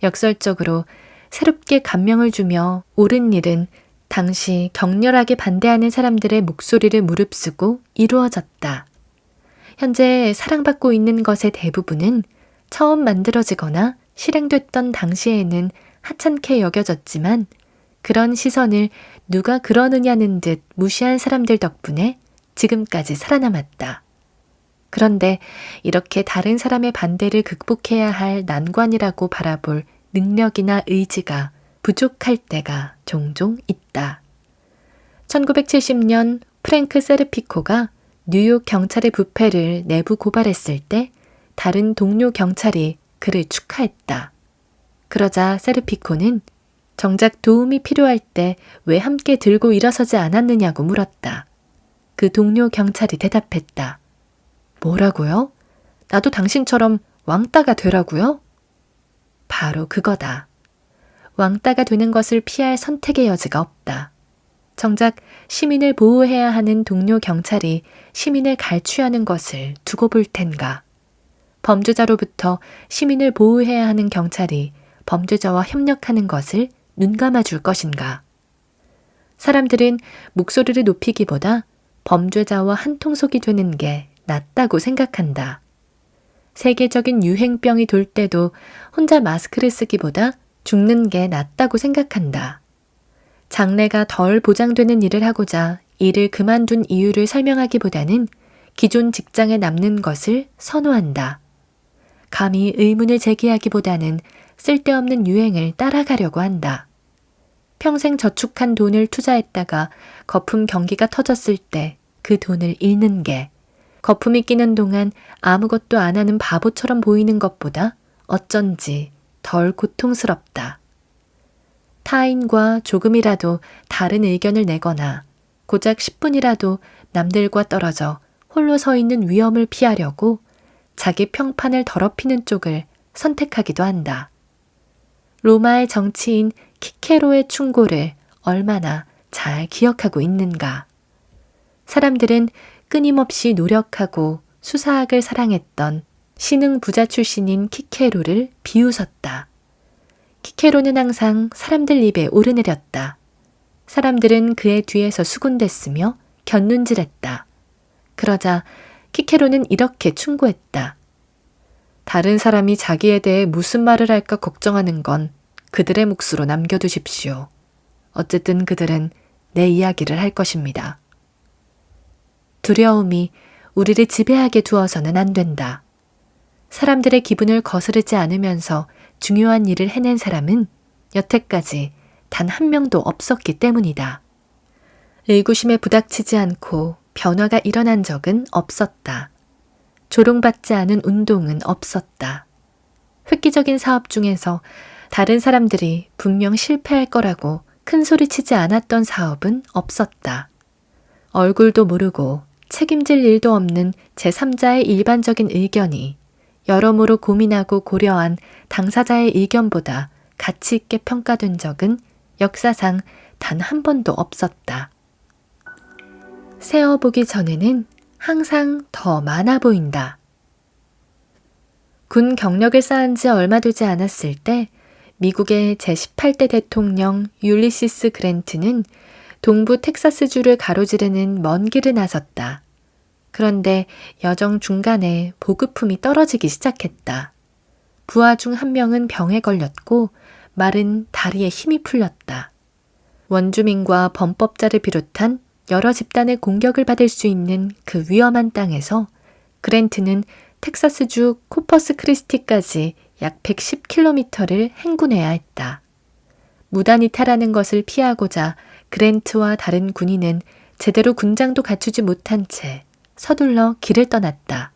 역설적으로 새롭게 감명을 주며 옳은 일은 당시 격렬하게 반대하는 사람들의 목소리를 무릅쓰고 이루어졌다. 현재 사랑받고 있는 것의 대부분은 처음 만들어지거나 실행됐던 당시에는 하찮게 여겨졌지만 그런 시선을 누가 그러느냐는 듯 무시한 사람들 덕분에 지금까지 살아남았다. 그런데 이렇게 다른 사람의 반대를 극복해야 할 난관이라고 바라볼 능력이나 의지가 부족할 때가 종종 있다. 1970년 프랭크 세르피코가 뉴욕 경찰의 부패를 내부 고발했을 때 다른 동료 경찰이 그를 축하했다. 그러자 세르피코는 정작 도움이 필요할 때 왜 함께 들고 일어서지 않았느냐고 물었다. 그 동료 경찰이 대답했다. 뭐라고요? 나도 당신처럼 왕따가 되라고요? 바로 그거다. 왕따가 되는 것을 피할 선택의 여지가 없다. 정작 시민을 보호해야 하는 동료 경찰이 시민을 갈취하는 것을 두고 볼 텐가. 범죄자로부터 시민을 보호해야 하는 경찰이 범죄자와 협력하는 것을 눈감아 줄 것인가. 사람들은 목소리를 높이기보다 범죄자와 한통속이 되는 게 낫다고 생각한다. 세계적인 유행병이 돌 때도 혼자 마스크를 쓰기보다 죽는 게 낫다고 생각한다. 장래가 덜 보장되는 일을 하고자 일을 그만둔 이유를 설명하기보다는 기존 직장에 남는 것을 선호한다. 감히 의문을 제기하기보다는 쓸데없는 유행을 따라가려고 한다. 평생 저축한 돈을 투자했다가 거품 경기가 터졌을 때 그 돈을 잃는 게 거품이 끼는 동안 아무것도 안 하는 바보처럼 보이는 것보다 어쩐지 덜 고통스럽다. 타인과 조금이라도 다른 의견을 내거나 고작 10분이라도 남들과 떨어져 홀로 서 있는 위험을 피하려고 자기 평판을 더럽히는 쪽을 선택하기도 한다. 로마의 정치인 키케로의 충고를 얼마나 잘 기억하고 있는가. 사람들은 끊임없이 노력하고 수사학을 사랑했던 신흥 부자 출신인 키케로를 비웃었다. 키케로는 항상 사람들 입에 오르내렸다. 사람들은 그의 뒤에서 수군댔으며 곁눈질했다. 그러자 키케로는 이렇게 충고했다. 다른 사람이 자기에 대해 무슨 말을 할까 걱정하는 건 그들의 몫으로 남겨두십시오. 어쨌든 그들은 내 이야기를 할 것입니다. 두려움이 우리를 지배하게 두어서는 안 된다. 사람들의 기분을 거스르지 않으면서 중요한 일을 해낸 사람은 여태까지 단 한 명도 없었기 때문이다. 의구심에 부닥치지 않고 변화가 일어난 적은 없었다. 조롱받지 않은 운동은 없었다. 획기적인 사업 중에서 다른 사람들이 분명 실패할 거라고 큰 소리치지 않았던 사업은 없었다. 얼굴도 모르고 책임질 일도 없는 제3자의 일반적인 의견이 여러모로 고민하고 고려한 당사자의 의견보다 가치 있게 평가된 적은 역사상 단 한 번도 없었다. 세어보기 전에는 항상 더 많아 보인다. 군 경력을 쌓은 지 얼마 되지 않았을 때 미국의 제18대 대통령 율리시스 그랜트는 동부 텍사스주를 가로지르는 먼 길을 나섰다. 그런데 여정 중간에 보급품이 떨어지기 시작했다. 부하 중 한 명은 병에 걸렸고 말은 다리에 힘이 풀렸다. 원주민과 범법자를 비롯한 여러 집단의 공격을 받을 수 있는 그 위험한 땅에서 그랜트는 텍사스주 코퍼스 크리스티까지 약 110km를 행군해야 했다. 무단 이탈하는 것을 피하고자 그랜트와 다른 군인은 제대로 군장도 갖추지 못한 채 서둘러 길을 떠났다.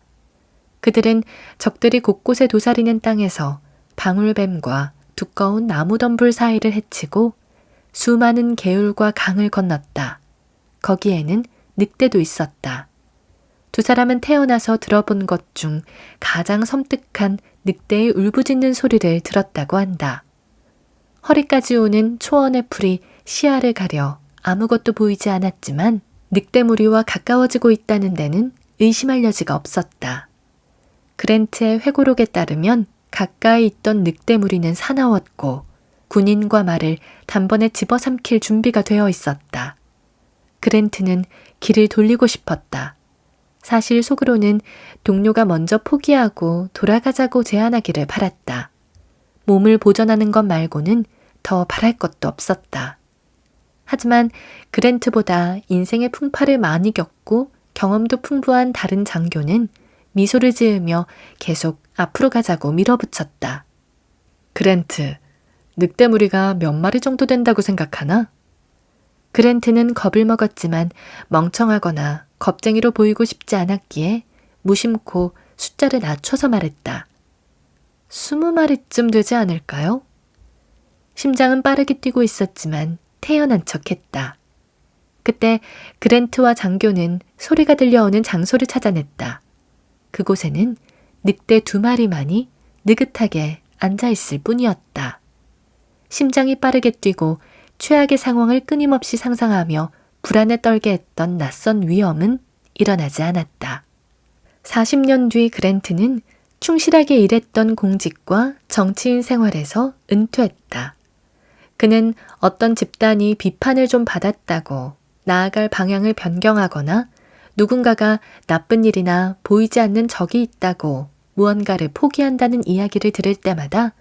그들은 적들이 곳곳에 도사리는 땅에서 방울뱀과 두꺼운 나무덤불 사이를 헤치고 수많은 개울과 강을 건넜다. 거기에는 늑대도 있었다. 두 사람은 태어나서 들어본 것 중 가장 섬뜩한 늑대의 울부짖는 소리를 들었다고 한다. 허리까지 오는 초원의 풀이 시야를 가려 아무것도 보이지 않았지만 늑대 무리와 가까워지고 있다는 데는 의심할 여지가 없었다. 그랜트의 회고록에 따르면 가까이 있던 늑대 무리는 사나웠고 군인과 말을 단번에 집어삼킬 준비가 되어 있었다. 그랜트는 길을 돌리고 싶었다. 사실 속으로는 동료가 먼저 포기하고 돌아가자고 제안하기를 바랐다. 몸을 보전하는 것 말고는 더 바랄 것도 없었다. 하지만 그랜트보다 인생의 풍파를 많이 겪고 경험도 풍부한 다른 장교는 미소를 지으며 계속 앞으로 가자고 밀어붙였다. 그랜트, 늑대 무리가 몇 마리 정도 된다고 생각하나? 그랜트는 겁을 먹었지만 멍청하거나 겁쟁이로 보이고 싶지 않았기에 무심코 숫자를 낮춰서 말했다. 20마리쯤 되지 않을까요? 심장은 빠르게 뛰고 있었지만 태연한 척했다. 그때 그랜트와 장교는 소리가 들려오는 장소를 찾아냈다. 그곳에는 늑대 2마리만이 느긋하게 앉아있을 뿐이었다. 심장이 빠르게 뛰고 최악의 상황을 끊임없이 상상하며 불안에 떨게 했던 낯선 위험은 일어나지 않았다. 40년 뒤 그랜트는 충실하게 일했던 공직과 정치인 생활에서 은퇴했다. 그는 어떤 집단이 비판을 좀 받았다고 나아갈 방향을 변경하거나 누군가가 나쁜 일이나 보이지 않는 적이 있다고 무언가를 포기한다는 이야기를 들을 때마다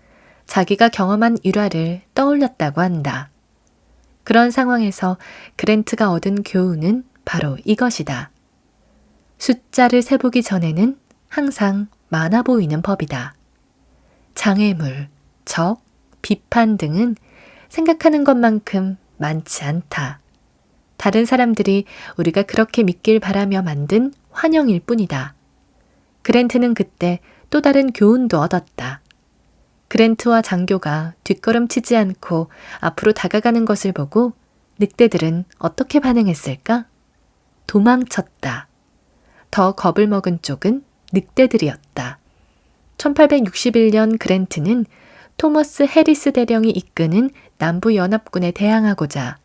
자기가 경험한 일화를 떠올렸다고 한다. 그런 상황에서 그랜트가 얻은 교훈은 바로 이것이다. 숫자를 세보기 전에는 항상 많아 보이는 법이다. 장애물, 적, 비판 등은 생각하는 것만큼 많지 않다. 다른 사람들이 우리가 그렇게 믿길 바라며 만든 환영일 뿐이다. 그랜트는 그때 또 다른 교훈도 얻었다. 그랜트와 장교가 뒷걸음치지 않고 앞으로 다가가는 것을 보고 늑대들은 어떻게 반응했을까? 도망쳤다. 더 겁을 먹은 쪽은 늑대들이었다. 1861년 그랜트는 토머스 해리스 대령이 이끄는 남부연합군에 대항하고자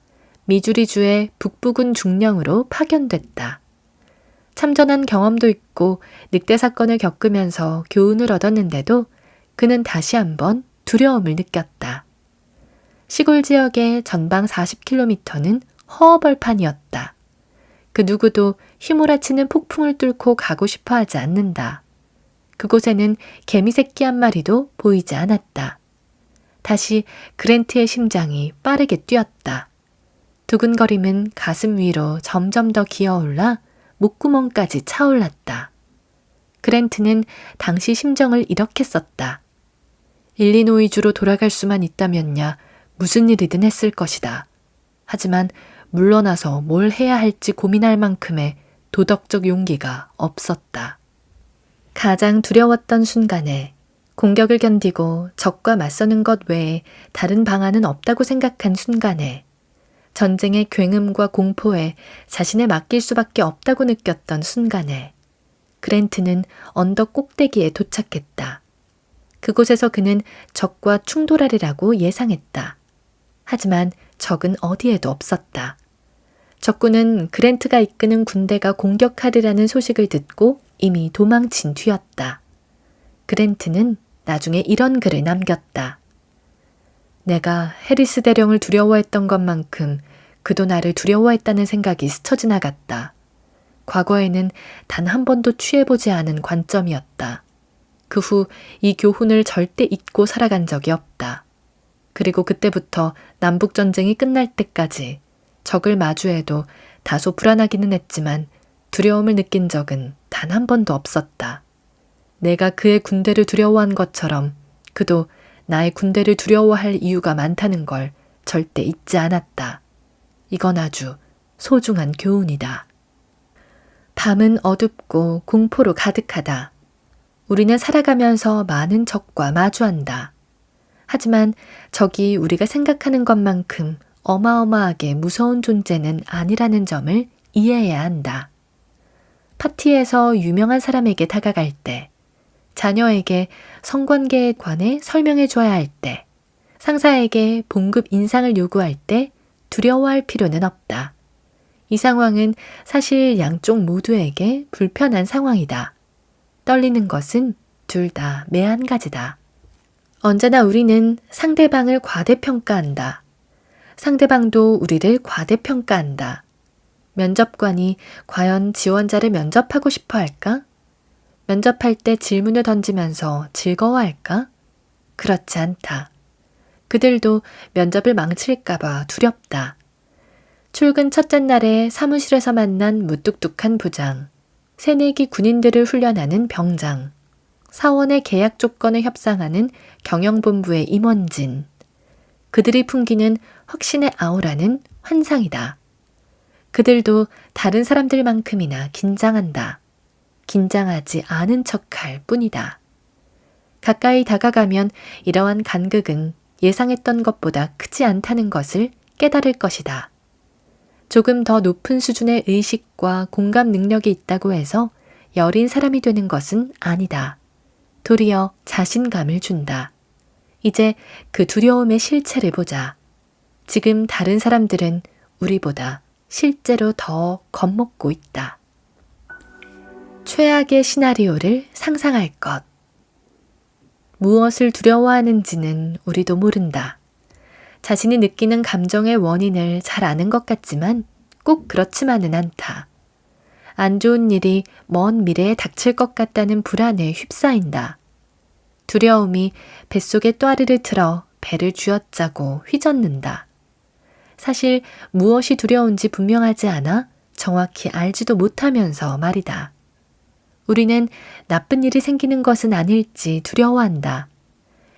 미주리주의 북부군 중령으로 파견됐다. 참전한 경험도 있고 늑대 사건을 겪으면서 교훈을 얻었는데도 그는 다시 한번 두려움을 느꼈다. 시골 지역의 전방 40km는 허허벌판이었다. 그 누구도 휘몰아치는 폭풍을 뚫고 가고 싶어 하지 않는다. 그곳에는 개미 새끼 한 마리도 보이지 않았다. 다시 그랜트의 심장이 빠르게 뛰었다. 두근거림은 가슴 위로 점점 더 기어올라 목구멍까지 차올랐다. 그랜트는 당시 심정을 이렇게 썼다. 일리노이주로 돌아갈 수만 있다면야 무슨 일이든 했을 것이다. 하지만 물러나서 뭘 해야 할지 고민할 만큼의 도덕적 용기가 없었다. 가장 두려웠던 순간에 공격을 견디고 적과 맞서는 것 외에 다른 방안은 없다고 생각한 순간에 전쟁의 굉음과 공포에 자신을 맡길 수밖에 없다고 느꼈던 순간에 그랜트는 언덕 꼭대기에 도착했다. 그곳에서 그는 적과 충돌하리라고 예상했다. 하지만 적은 어디에도 없었다. 적군은 그랜트가 이끄는 군대가 공격하리라는 소식을 듣고 이미 도망친 뒤였다. 그랜트는 나중에 이런 글을 남겼다. 내가 해리스 대령을 두려워했던 것만큼 그도 나를 두려워했다는 생각이 스쳐 지나갔다. 과거에는 단 한 번도 취해보지 않은 관점이었다. 그 후 이 교훈을 절대 잊고 살아간 적이 없다. 그리고 그때부터 남북전쟁이 끝날 때까지 적을 마주해도 다소 불안하기는 했지만 두려움을 느낀 적은 단 한 번도 없었다. 내가 그의 군대를 두려워한 것처럼 그도 나의 군대를 두려워할 이유가 많다는 걸 절대 잊지 않았다. 이건 아주 소중한 교훈이다. 밤은 어둡고 공포로 가득하다. 우리는 살아가면서 많은 적과 마주한다. 하지만 적이 우리가 생각하는 것만큼 어마어마하게 무서운 존재는 아니라는 점을 이해해야 한다. 파티에서 유명한 사람에게 다가갈 때, 자녀에게 성관계에 관해 설명해 줘야 할 때, 상사에게 봉급 인상을 요구할 때 두려워할 필요는 없다. 이 상황은 사실 양쪽 모두에게 불편한 상황이다. 떨리는 것은 둘 다 매한가지다. 언제나 우리는 상대방을 과대평가한다. 상대방도 우리를 과대평가한다. 면접관이 과연 지원자를 면접하고 싶어 할까? 면접할 때 질문을 던지면서 즐거워할까? 그렇지 않다. 그들도 면접을 망칠까봐 두렵다. 출근 첫째 날에 사무실에서 만난 무뚝뚝한 부장, 새내기 군인들을 훈련하는 병장, 사원의 계약 조건을 협상하는 경영본부의 임원진, 그들이 풍기는 확신의 아우라는 환상이다. 그들도 다른 사람들만큼이나 긴장한다. 긴장하지 않은 척할 뿐이다. 가까이 다가가면 이러한 간극은 예상했던 것보다 크지 않다는 것을 깨달을 것이다. 조금 더 높은 수준의 의식과 공감 능력이 있다고 해서 여린 사람이 되는 것은 아니다. 도리어 자신감을 준다. 이제 그 두려움의 실체를 보자. 지금 다른 사람들은 우리보다 실제로 더 겁먹고 있다. 최악의 시나리오를 상상할 것. 무엇을 두려워하는지는 우리도 모른다. 자신이 느끼는 감정의 원인을 잘 아는 것 같지만 꼭 그렇지만은 않다. 안 좋은 일이 먼 미래에 닥칠 것 같다는 불안에 휩싸인다. 두려움이 뱃속에 또아리를 틀어 배를 쥐어짜고 휘젓는다. 사실 무엇이 두려운지 분명하지 않아 정확히 알지도 못하면서 말이다. 우리는 나쁜 일이 생기는 것은 아닐지 두려워한다.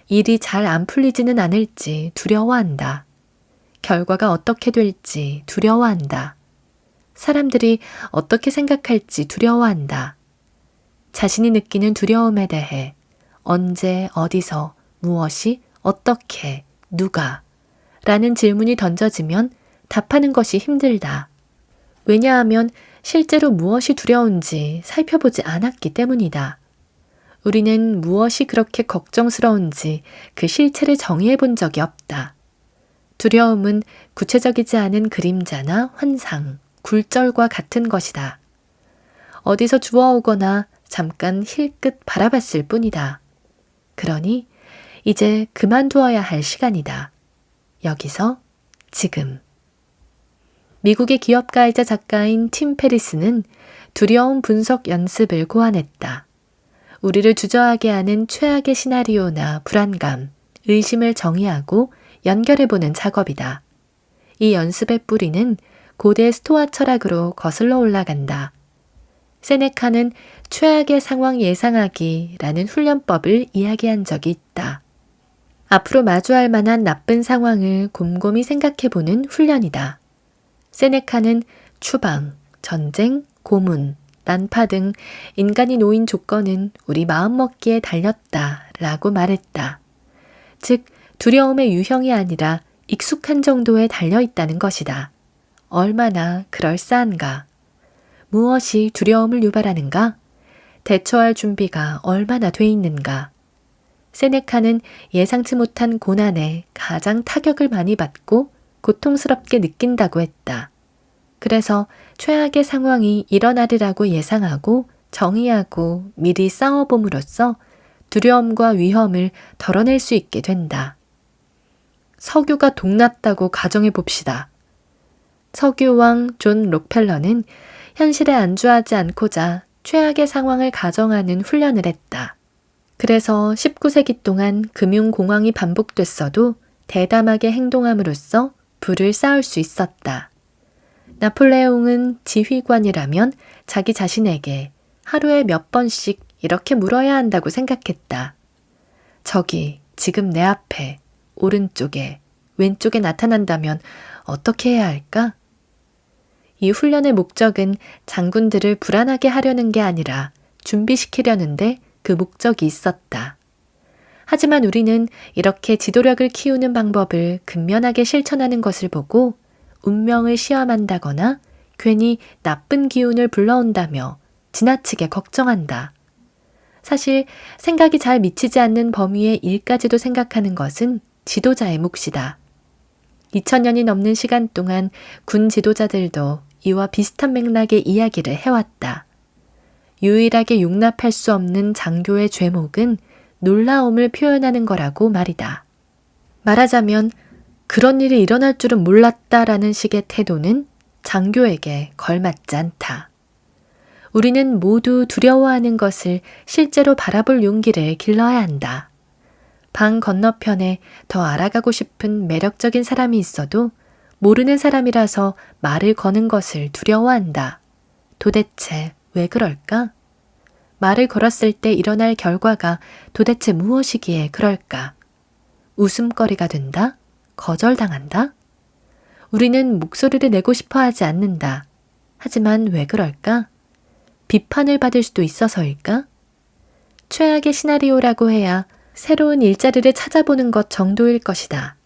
일이 잘 안 풀리지는 않을지 두려워한다. 결과가 어떻게 될지 두려워한다. 사람들이 어떻게 생각할지 두려워한다. 자신이 느끼는 두려움에 대해 언제 어디서 무엇이, 어떻게, 누가 라는 질문이 던져지면 답하는 것이 힘들다. 왜냐하면 실제로 무엇이 두려운지 살펴보지 않았기 때문이다. 우리는 무엇이 그렇게 걱정스러운지 그 실체를 정의해 본 적이 없다. 두려움은 구체적이지 않은 그림자나 환상, 굴절과 같은 것이다. 어디서 주워오거나 잠깐 힐끗 바라봤을 뿐이다. 그러니 이제 그만두어야 할 시간이다. 여기서 지금. 미국의 기업가이자 작가인 팀 페리스는 두려움 분석 연습을 고안했다. 우리를 주저하게 하는 최악의 시나리오나 불안감, 의심을 정의하고 연결해보는 작업이다. 이 연습의 뿌리는 고대 스토아 철학으로 거슬러 올라간다. 세네카는 최악의 상황 예상하기라는 훈련법을 이야기한 적이 있다. 앞으로 마주할 만한 나쁜 상황을 곰곰이 생각해보는 훈련이다. 세네카는 추방, 전쟁, 고문, 난파 등 인간이 놓인 조건은 우리 마음먹기에 달렸다라고 말했다. 즉, 두려움의 유형이 아니라 익숙한 정도에 달려있다는 것이다. 얼마나 그럴싸한가? 무엇이 두려움을 유발하는가? 대처할 준비가 얼마나 돼 있는가? 세네카는 예상치 못한 고난에 가장 타격을 많이 받고 고통스럽게 느낀다고 했다. 그래서 최악의 상황이 일어나리라고 예상하고 정의하고 미리 싸워봄으로써 두려움과 위험을 덜어낼 수 있게 된다. 석유가 동났다고 가정해 봅시다. 석유왕 존 록펠러는 현실에 안주하지 않고자 최악의 상황을 가정하는 훈련을 했다. 그래서 19세기 동안 금융공황이 반복됐어도 대담하게 행동함으로써 부를 쌓을 수 있었다. 나폴레옹은 지휘관이라면 자기 자신에게 하루에 몇 번씩 이렇게 물어야 한다고 생각했다. 저기 지금 내 앞에 오른쪽에 왼쪽에 나타난다면 어떻게 해야 할까? 이 훈련의 목적은 장군들을 불안하게 하려는 게 아니라 준비시키려는데 그 목적이 있었다. 하지만 우리는 이렇게 지도력을 키우는 방법을 근면하게 실천하는 것을 보고 운명을 시험한다거나 괜히 나쁜 기운을 불러온다며 지나치게 걱정한다. 사실 생각이 잘 미치지 않는 범위의 일까지도 생각하는 것은 지도자의 몫이다. 2000년이 넘는 시간 동안 군 지도자들도 이와 비슷한 맥락의 이야기를 해왔다. 유일하게 용납할 수 없는 장교의 죄목은 놀라움을 표현하는 거라고 말이다. 말하자면 그런 일이 일어날 줄은 몰랐다라는 식의 태도는 장교에게 걸맞지 않다. 우리는 모두 두려워하는 것을 실제로 바라볼 용기를 길러야 한다. 방 건너편에 더 알아가고 싶은 매력적인 사람이 있어도 모르는 사람이라서 말을 거는 것을 두려워한다. 도대체 왜 그럴까? 말을 걸었을 때 일어날 결과가 도대체 무엇이기에 그럴까? 웃음거리가 된다? 거절당한다? 우리는 목소리를 내고 싶어 하지 않는다. 하지만 왜 그럴까? 비판을 받을 수도 있어서일까? 최악의 시나리오라고 해야 새로운 일자리를 찾아보는 것 정도일 것이다.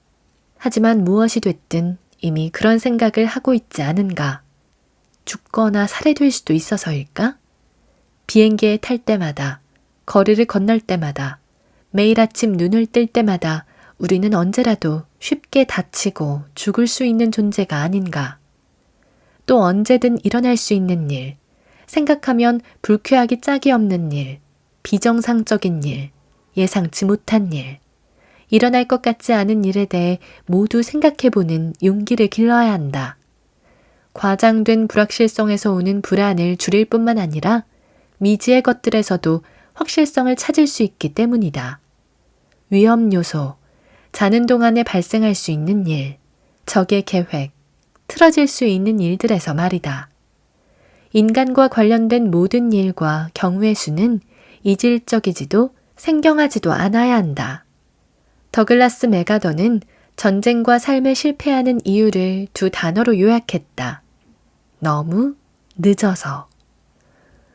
하지만 무엇이 됐든 이미 그런 생각을 하고 있지 않은가? 죽거나 살해될 수도 있어서일까? 비행기에 탈 때마다, 거리를 건널 때마다, 매일 아침 눈을 뜰 때마다 우리는 언제라도 쉽게 다치고 죽을 수 있는 존재가 아닌가? 또 언제든 일어날 수 있는 일, 생각하면 불쾌하기 짝이 없는 일, 비정상적인 일, 예상치 못한 일, 일어날 것 같지 않은 일에 대해 모두 생각해보는 용기를 길러야 한다. 과장된 불확실성에서 오는 불안을 줄일 뿐만 아니라 미지의 것들에서도 확실성을 찾을 수 있기 때문이다. 위험 요소, 자는 동안에 발생할 수 있는 일, 적의 계획, 틀어질 수 있는 일들에서 말이다. 인간과 관련된 모든 일과 경우의 수는 이질적이지도 생경하지도 않아야 한다. 더글라스 메가더는 전쟁과 삶에 실패하는 이유를 두 단어로 요약했다. 너무 늦어서.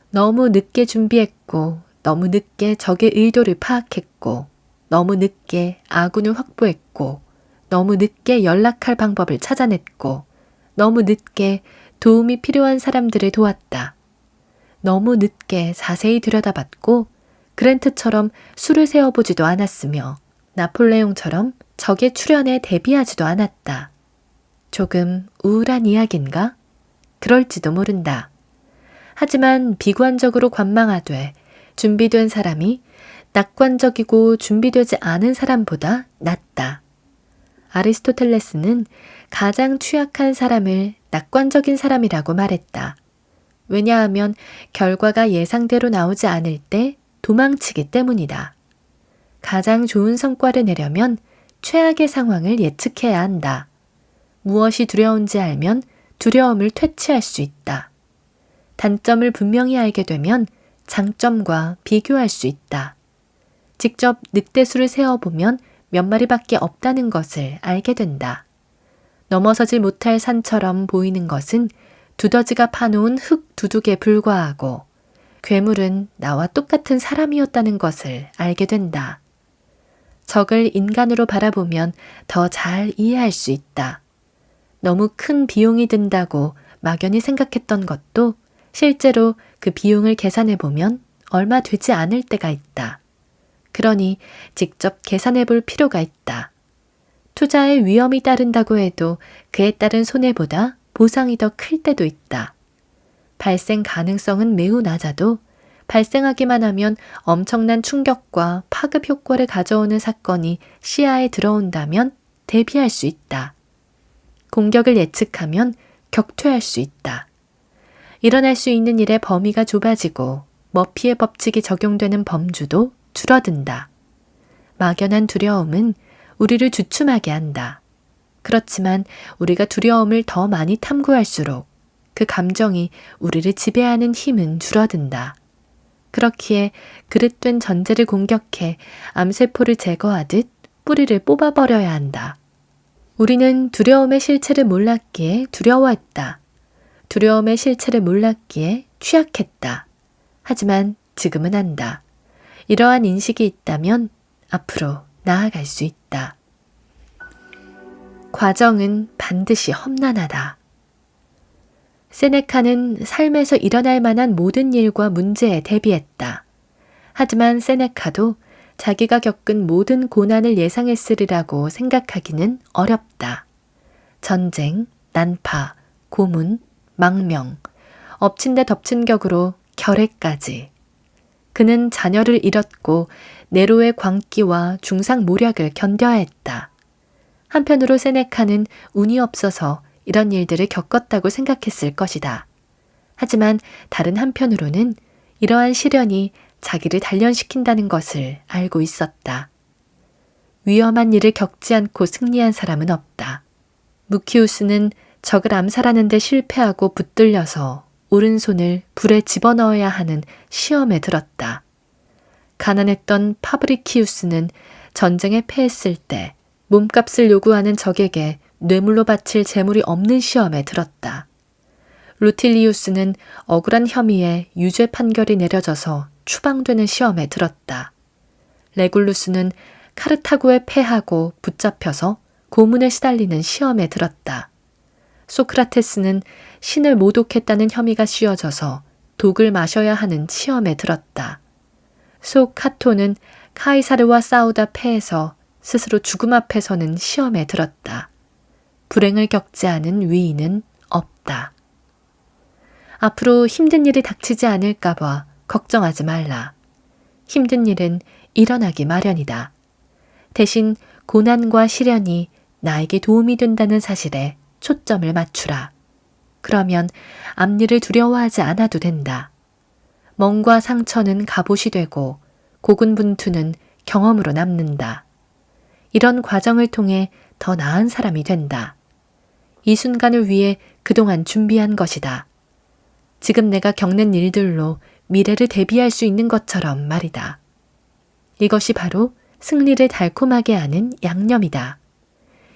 너무 늦게 준비했고, 너무 늦게 적의 의도를 파악했고, 너무 늦게 아군을 확보했고, 너무 늦게 연락할 방법을 찾아냈고, 너무 늦게 도움이 필요한 사람들을 도왔다. 너무 늦게 자세히 들여다봤고, 그랜트처럼 수를 세어보지도 않았으며, 나폴레옹처럼 적의 출현에 대비하지도 않았다. 조금 우울한 이야기인가? 그럴지도 모른다. 하지만 비관적으로 관망하되 준비된 사람이 낙관적이고 준비되지 않은 사람보다 낫다. 아리스토텔레스는 가장 취약한 사람을 낙관적인 사람이라고 말했다. 왜냐하면 결과가 예상대로 나오지 않을 때 도망치기 때문이다. 가장 좋은 성과를 내려면 최악의 상황을 예측해야 한다. 무엇이 두려운지 알면 두려움을 퇴치할 수 있다. 단점을 분명히 알게 되면 장점과 비교할 수 있다. 직접 늑대수를 세어보면 몇 마리밖에 없다는 것을 알게 된다. 넘어서지 못할 산처럼 보이는 것은 두더지가 파놓은 흙 두둑에 불과하고 괴물은 나와 똑같은 사람이었다는 것을 알게 된다. 적을 인간으로 바라보면 더 잘 이해할 수 있다. 너무 큰 비용이 든다고 막연히 생각했던 것도 실제로 그 비용을 계산해 보면 얼마 되지 않을 때가 있다. 그러니 직접 계산해 볼 필요가 있다. 투자에 위험이 따른다고 해도 그에 따른 손해보다 보상이 더 클 때도 있다. 발생 가능성은 매우 낮아도 발생하기만 하면 엄청난 충격과 파급 효과를 가져오는 사건이 시야에 들어온다면 대비할 수 있다. 공격을 예측하면 격퇴할 수 있다. 일어날 수 있는 일의 범위가 좁아지고 머피의 법칙이 적용되는 범주도 줄어든다. 막연한 두려움은 우리를 주춤하게 한다. 그렇지만 우리가 두려움을 더 많이 탐구할수록 그 감정이 우리를 지배하는 힘은 줄어든다. 그렇기에 그릇된 전제를 공격해 암세포를 제거하듯 뿌리를 뽑아버려야 한다. 우리는 두려움의 실체를 몰랐기에 두려워했다. 두려움의 실체를 몰랐기에 취약했다. 하지만 지금은 안다. 이러한 인식이 있다면 앞으로 나아갈 수 있다. 과정은 반드시 험난하다. 세네카는 삶에서 일어날 만한 모든 일과 문제에 대비했다. 하지만 세네카도 자기가 겪은 모든 고난을 예상했으리라고 생각하기는 어렵다. 전쟁, 난파, 고문, 망명, 엎친 데 덮친 격으로 결핵까지. 그는 자녀를 잃었고 네로의 광기와 중상모략을 견뎌야 했다. 한편으로 세네카는 운이 없어서 이런 일들을 겪었다고 생각했을 것이다. 하지만 다른 한편으로는 이러한 시련이 자기를 단련시킨다는 것을 알고 있었다. 위험한 일을 겪지 않고 승리한 사람은 없다. 무키우스는 적을 암살하는 데 실패하고 붙들려서 오른손을 불에 집어넣어야 하는 시험에 들었다. 가난했던 파브리키우스는 전쟁에 패했을 때 몸값을 요구하는 적에게 뇌물로 바칠 재물이 없는 시험에 들었다. 루틸리우스는 억울한 혐의에 유죄 판결이 내려져서 추방되는 시험에 들었다. 레굴루스는 카르타고에 패하고 붙잡혀서 고문에 시달리는 시험에 들었다. 소크라테스는 신을 모독했다는 혐의가 씌워져서 독을 마셔야 하는 시험에 들었다. 소 카토는 카이사르와 싸우다 패해서 스스로 죽음 앞에 서는 시험에 들었다. 불행을 겪지 않은 위인은 없다. 앞으로 힘든 일이 닥치지 않을까 봐 걱정하지 말라. 힘든 일은 일어나기 마련이다. 대신 고난과 시련이 나에게 도움이 된다는 사실에 초점을 맞추라. 그러면 앞일을 두려워하지 않아도 된다. 멍과 상처는 갑옷이 되고 고군분투는 경험으로 남는다. 이런 과정을 통해 더 나은 사람이 된다. 이 순간을 위해 그동안 준비한 것이다. 지금 내가 겪는 일들로 미래를 대비할 수 있는 것처럼 말이다. 이것이 바로 승리를 달콤하게 하는 양념이다.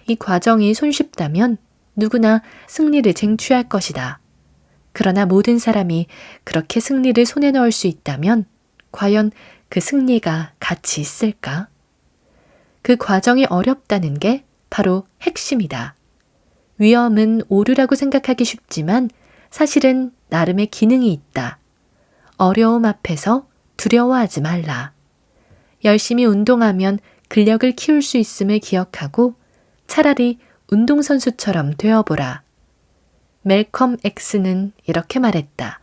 이 과정이 손쉽다면 누구나 승리를 쟁취할 것이다. 그러나 모든 사람이 그렇게 승리를 손에 넣을 수 있다면 과연 그 승리가 가치 있을까? 그 과정이 어렵다는 게 바로 핵심이다. 위험은 오류라고 생각하기 쉽지만 사실은 나름의 기능이 있다. 어려움 앞에서 두려워하지 말라. 열심히 운동하면 근력을 키울 수 있음을 기억하고 차라리 운동선수처럼 되어보라. 멜컴 X는 이렇게 말했다.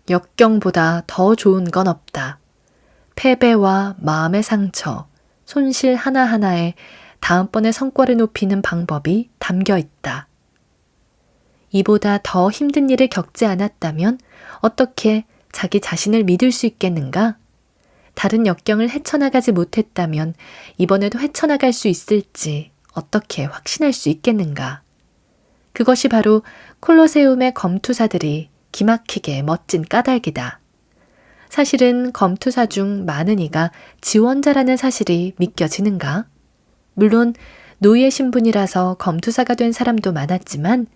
역경보다 더 좋은 건 없다. 패배와 마음의 상처, 손실 하나하나에 다음번에 성과를 높이는 방법이 담겨 있다. 이보다 더 힘든 일을 겪지 않았다면 어떻게 자기 자신을 믿을 수 있겠는가? 다른 역경을 헤쳐나가지 못했다면 이번에도 헤쳐나갈 수 있을지 어떻게 확신할 수 있겠는가? 그것이 바로 콜로세움의 검투사들이 기막히게 멋진 까닭이다. 사실은 검투사 중 많은 이가 지원자라는 사실이 믿겨지는가? 물론 노예 신분이라서 검투사가 된 사람도 많았지만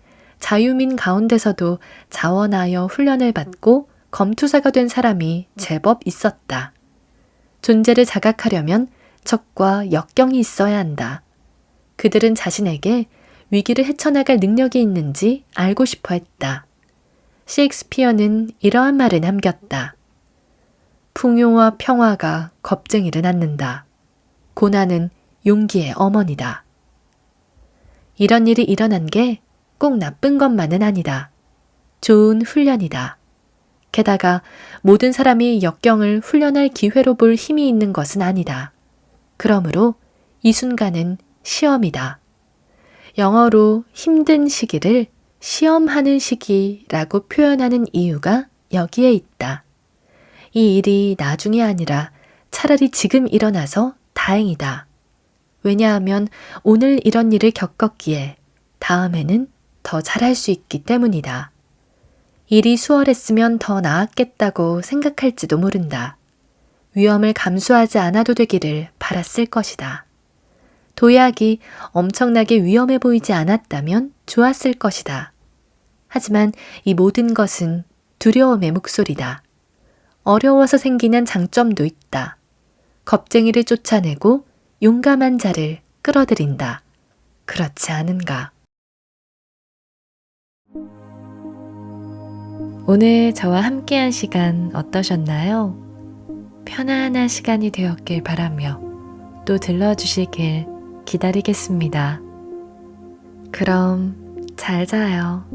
자유민 가운데서도 자원하여 훈련을 받고 검투사가 된 사람이 제법 있었다. 존재를 자각하려면 적과 역경이 있어야 한다. 그들은 자신에게 위기를 헤쳐나갈 능력이 있는지 알고 싶어 했다. 셰익스피어는 이러한 말을 남겼다. 풍요와 평화가 겁쟁이를 낳는다. 고난은 용기의 어머니다. 이런 일이 일어난 게 꼭 나쁜 것만은 아니다. 좋은 훈련이다. 게다가 모든 사람이 역경을 훈련할 기회로 볼 힘이 있는 것은 아니다. 그러므로 이 순간은 시험이다. 영어로 힘든 시기를 시험하는 시기라고 표현하는 이유가 여기에 있다. 이 일이 나중이 아니라 차라리 지금 일어나서 다행이다. 왜냐하면 오늘 이런 일을 겪었기에 다음에는 더 잘할 수 있기 때문이다. 일이 수월했으면 더 나았겠다고 생각할지도 모른다. 위험을 감수하지 않아도 되기를 바랐을 것이다. 도약이 엄청나게 위험해 보이지 않았다면 좋았을 것이다. 하지만 이 모든 것은 두려움의 목소리다. 어려워서 생기는 장점도 있다. 겁쟁이를 쫓아내고 용감한 자를 끌어들인다. 그렇지 않은가? 오늘 저와 함께한 시간 어떠셨나요? 편안한 시간이 되었길 바라며 또 들러주시길 기다리겠습니다. 그럼 잘 자요.